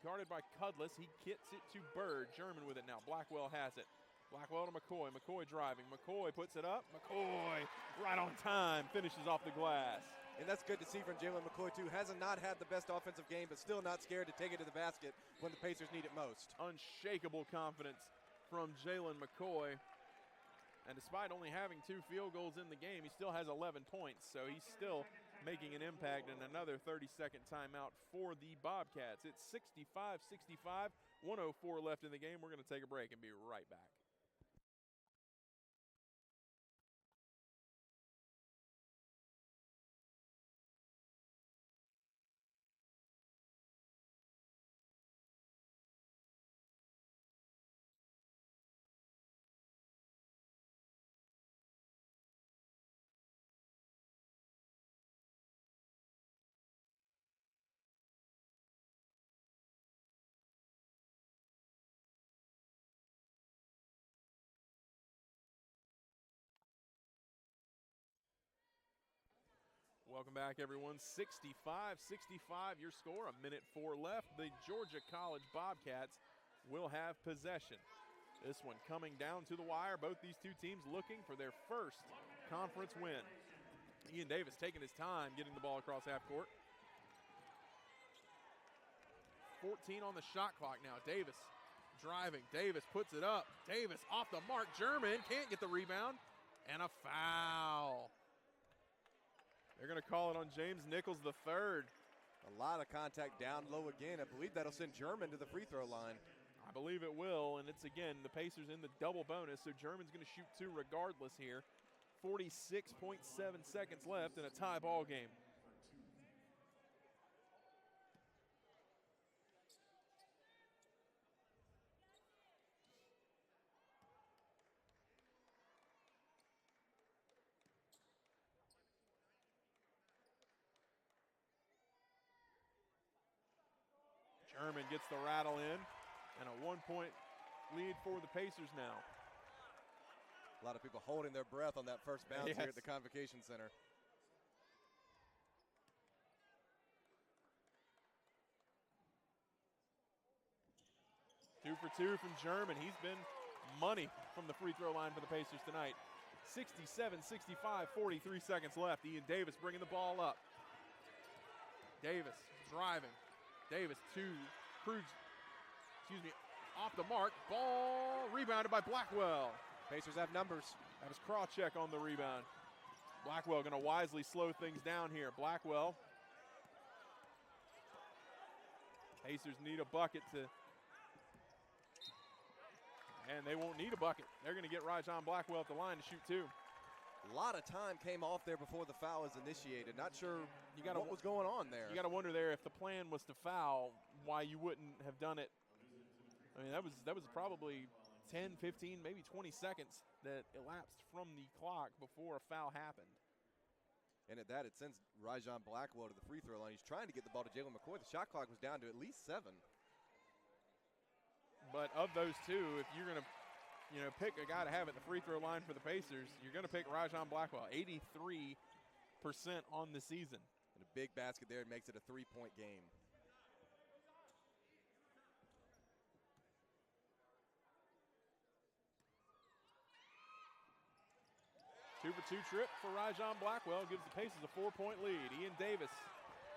guarded by Cudless. He kicks it to Bird. German with it now. Blackwell has it. Blackwell to McCoy. McCoy driving. McCoy puts it up. McCoy right on time. Finishes off the glass. And that's good to see from Jalen McCoy, too. Hasn't not had the best offensive game, but still not scared to take it to the basket when the Pacers need it most. Unshakable confidence from Jalen McCoy. And despite only having 2 field goals in the game, he still has 11 points. So he's still making an impact, and another 30-second timeout for the Bobcats. It's 65-65, 104 left in the game. We're going to take a break and be right back. Welcome back, everyone. 65-65 your score, 1:04 left. The Georgia College Bobcats will have possession. This one coming down to the wire. Both these two teams looking for their first conference win. Ian Davis taking his time getting the ball across half court. 14 on the shot clock now. Davis driving. Davis puts it up. Davis off the mark. German can't get the rebound. And a foul. They're going to call it on James Nichols III. A lot of contact down low again. I believe that'll send German to the free throw line. I believe it will, and it's, again, the Pacers in the double bonus, so German's going to shoot 2 regardless here. 46.7 seconds left in a tie ball game. German gets the rattle in, and a 1-point lead for the Pacers now. A lot of people holding their breath on that first bounce Yes. here at the Convocation Center. Two for 2 from German. He's been money from the free throw line for the Pacers tonight. 67-65, 43 seconds left. Ian Davis bringing the ball up. Davis driving. Davis to Krug, off the mark. Ball rebounded by Blackwell. Pacers have numbers. That was Krawcheck on the rebound. Blackwell going to wisely slow things down here. Blackwell. Pacers need a bucket to, and they won't need a bucket. They're going to get Rajon Blackwell at the line to shoot 2. A lot of time came off there before the foul was initiated. Not sure what was going on there. You got to wonder there if the plan was to foul, why you wouldn't have done it. I mean, that was probably 10, 15, maybe 20 seconds that elapsed from the clock before a foul happened. And at that, it sends Rajon Blackwell to the free throw line. He's trying to get the ball to Jalen McCoy. The shot clock was down to at least 7. But of those two, if you're going to pick a guy to have at the free throw line for the Pacers, you're going to pick Rajon Blackwell, 83% on the season. And a big basket there makes it a 3-point game. Two for 2 trip for Rajon Blackwell gives the Pacers a 4-point lead. Ian Davis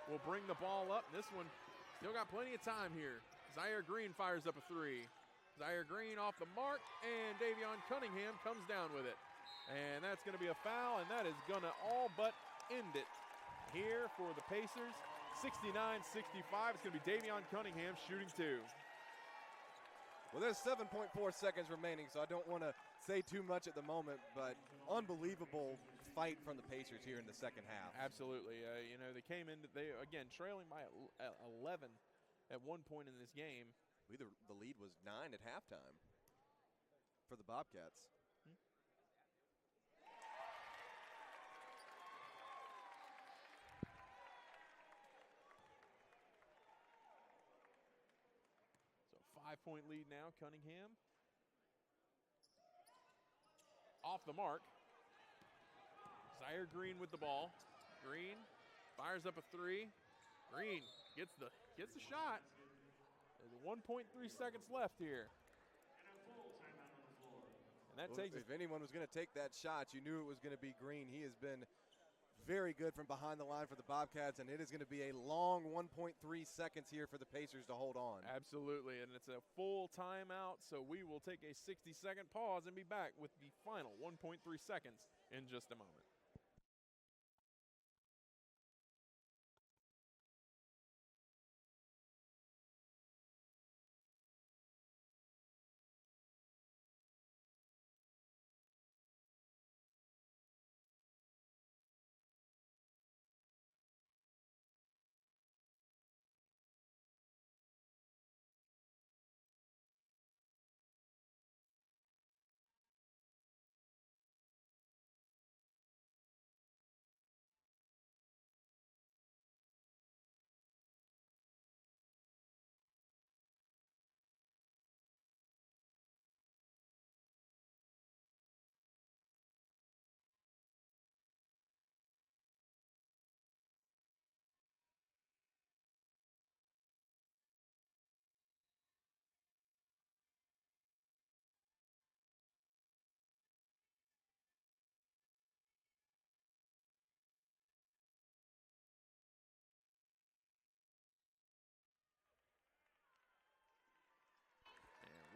will bring the ball up. This one still got plenty of time here. Zaire Green fires up a 3. Zaire Green off the mark, and Davion Cunningham comes down with it. And that's going to be a foul, and that is going to all but end it here for the Pacers. 69-65. It's going to be Davion Cunningham shooting 2. Well, there's 7.4 seconds remaining, so I don't want to say too much at the moment, but unbelievable fight from the Pacers here in the second half. Absolutely. They came in, again, trailing by 11 at one point in this game. The lead was 9 at halftime for the Bobcats. So 5-point lead now, Cunningham. Off the mark. Zaire Green with the ball. Green fires up a 3. Green gets the shot. There's 1.3 seconds left here. And that takes if anyone was going to take that shot, you knew it was going to be Green. He has been very good from behind the line for the Bobcats, and it is going to be a long 1.3 seconds here for the Pacers to hold on. Absolutely, and it's a full timeout, so we will take a 60-second pause and be back with the final 1.3 seconds in just a moment.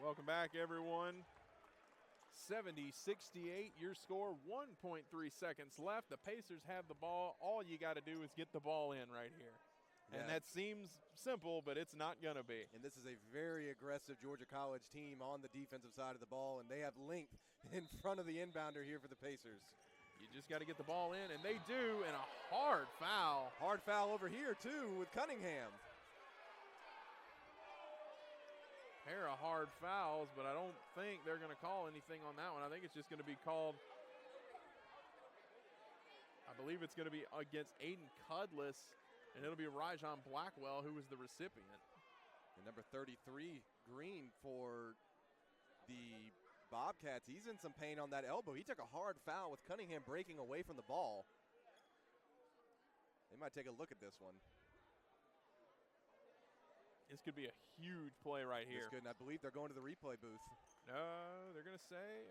Welcome back, everyone. 70-68, your score, 1.3 seconds left. The Pacers have the ball. All you got to do is get the ball in right here. And that seems simple, but it's not going to be. And this is a very aggressive Georgia College team on the defensive side of the ball, and they have length in front of the inbounder here for the Pacers. You just got to get the ball in, and they do, and a hard foul. Hard foul over here, too, with Cunningham. Pair of hard fouls, but I don't think they're going to call anything on that one. I think it's just going to be called, I believe it's going to be against Aiden Cudless, and it'll be Rajon Blackwell who was the recipient. And number 33, Green, for the Bobcats. He's in some pain on that elbow. He took a hard foul with Cunningham breaking away from the ball. They might take a look at this one. This could be a huge play right here. This could, and I believe they're going to the replay booth. No, they're going to say,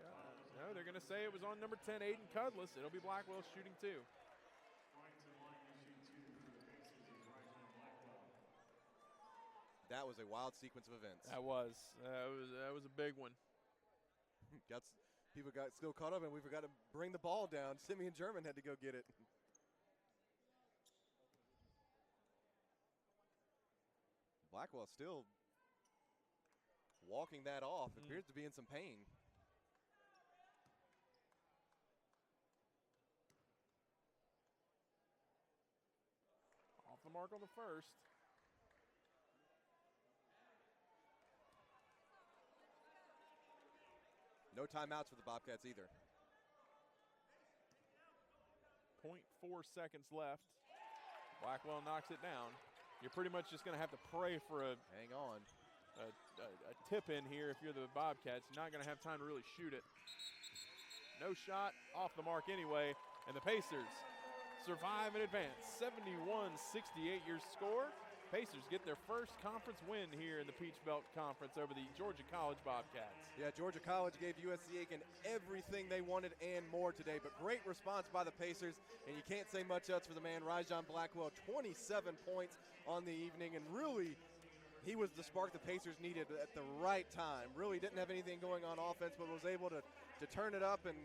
they're going to say it was on number 10, Aiden Cudless. It'll be Blackwell shooting two. That was a wild sequence of events. That was a big one. People got still caught up, and we forgot to bring the ball down. Simeon German had to go get it. Blackwell still walking that off. Appears to be in some pain. Off the mark on the first. No timeouts for the Bobcats either. 0.4 seconds left. Blackwell knocks it down. You're pretty much just going to have to pray for a tip in here if you're the Bobcats. You're not going to have time to really shoot it. No shot, off the mark anyway, and the Pacers survive and advance. 71-68 your score. Pacers get their first conference win here in the Peach Belt Conference over the Georgia College Bobcats. Yeah, Georgia College gave USCA everything they wanted and more today, but great response by the Pacers, and you can't say much else for the man, Rajon Blackwell, 27 points on the evening, and really, he was the spark the Pacers needed at the right time. Really didn't have anything going on offense, but was able to turn it up, and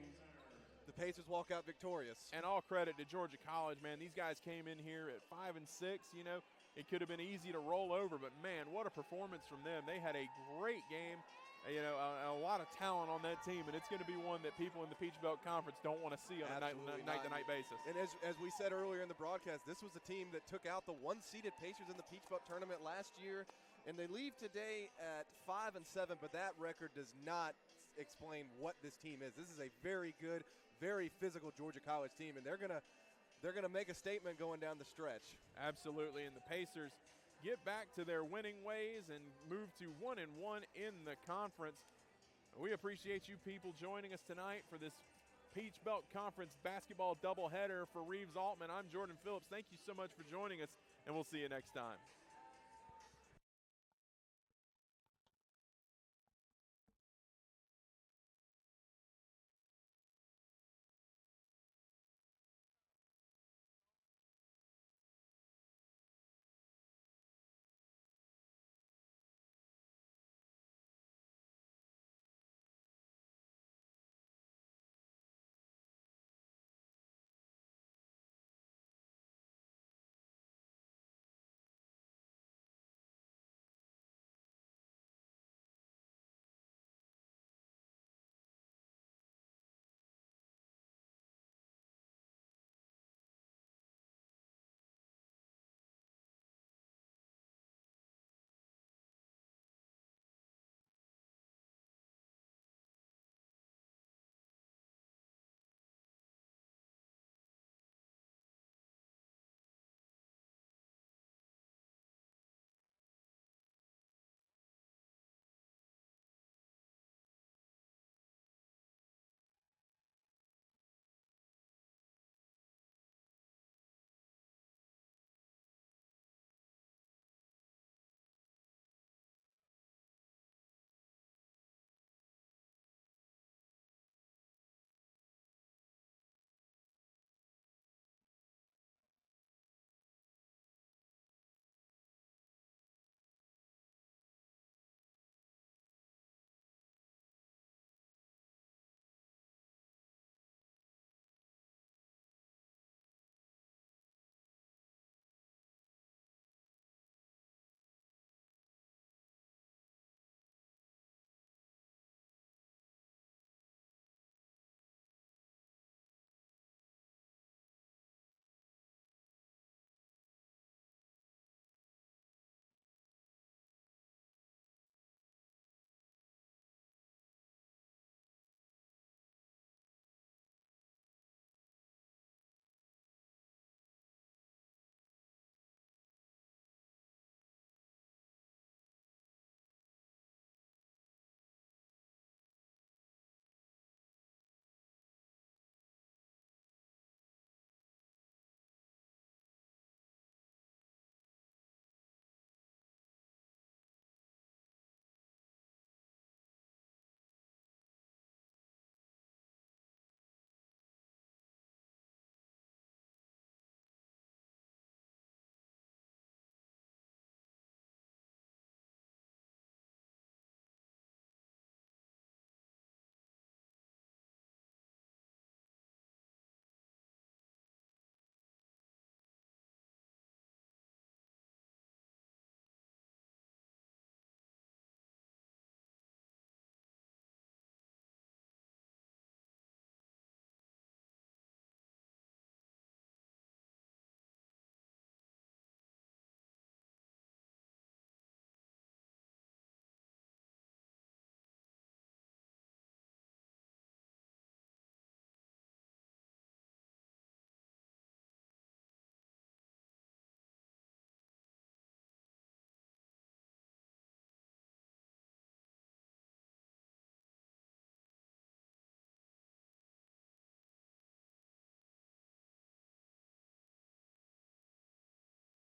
the Pacers walk out victorious. And all credit to Georgia College, man. These guys came in here at 5-6, you know. It could have been easy to roll over, but, man, what a performance from them. They had a great game, you know, a lot of talent on that team, and it's going to be one that people in the Peach Belt Conference don't want to see on a night-to-night basis. And as we said earlier in the broadcast, this was a team that took out the one-seeded Pacers in the Peach Belt tournament last year, and they leave today at 5-7, but that record does not explain what this team is. This is a very good, very physical Georgia College team, and they're going to make a statement going down the stretch. Absolutely, and the Pacers get back to their winning ways and move to 1-1 in the conference. We appreciate you people joining us tonight for this Peach Belt Conference basketball doubleheader for Reeves Altman. I'm Jordan Phillips. Thank you so much for joining us, and we'll see you next time.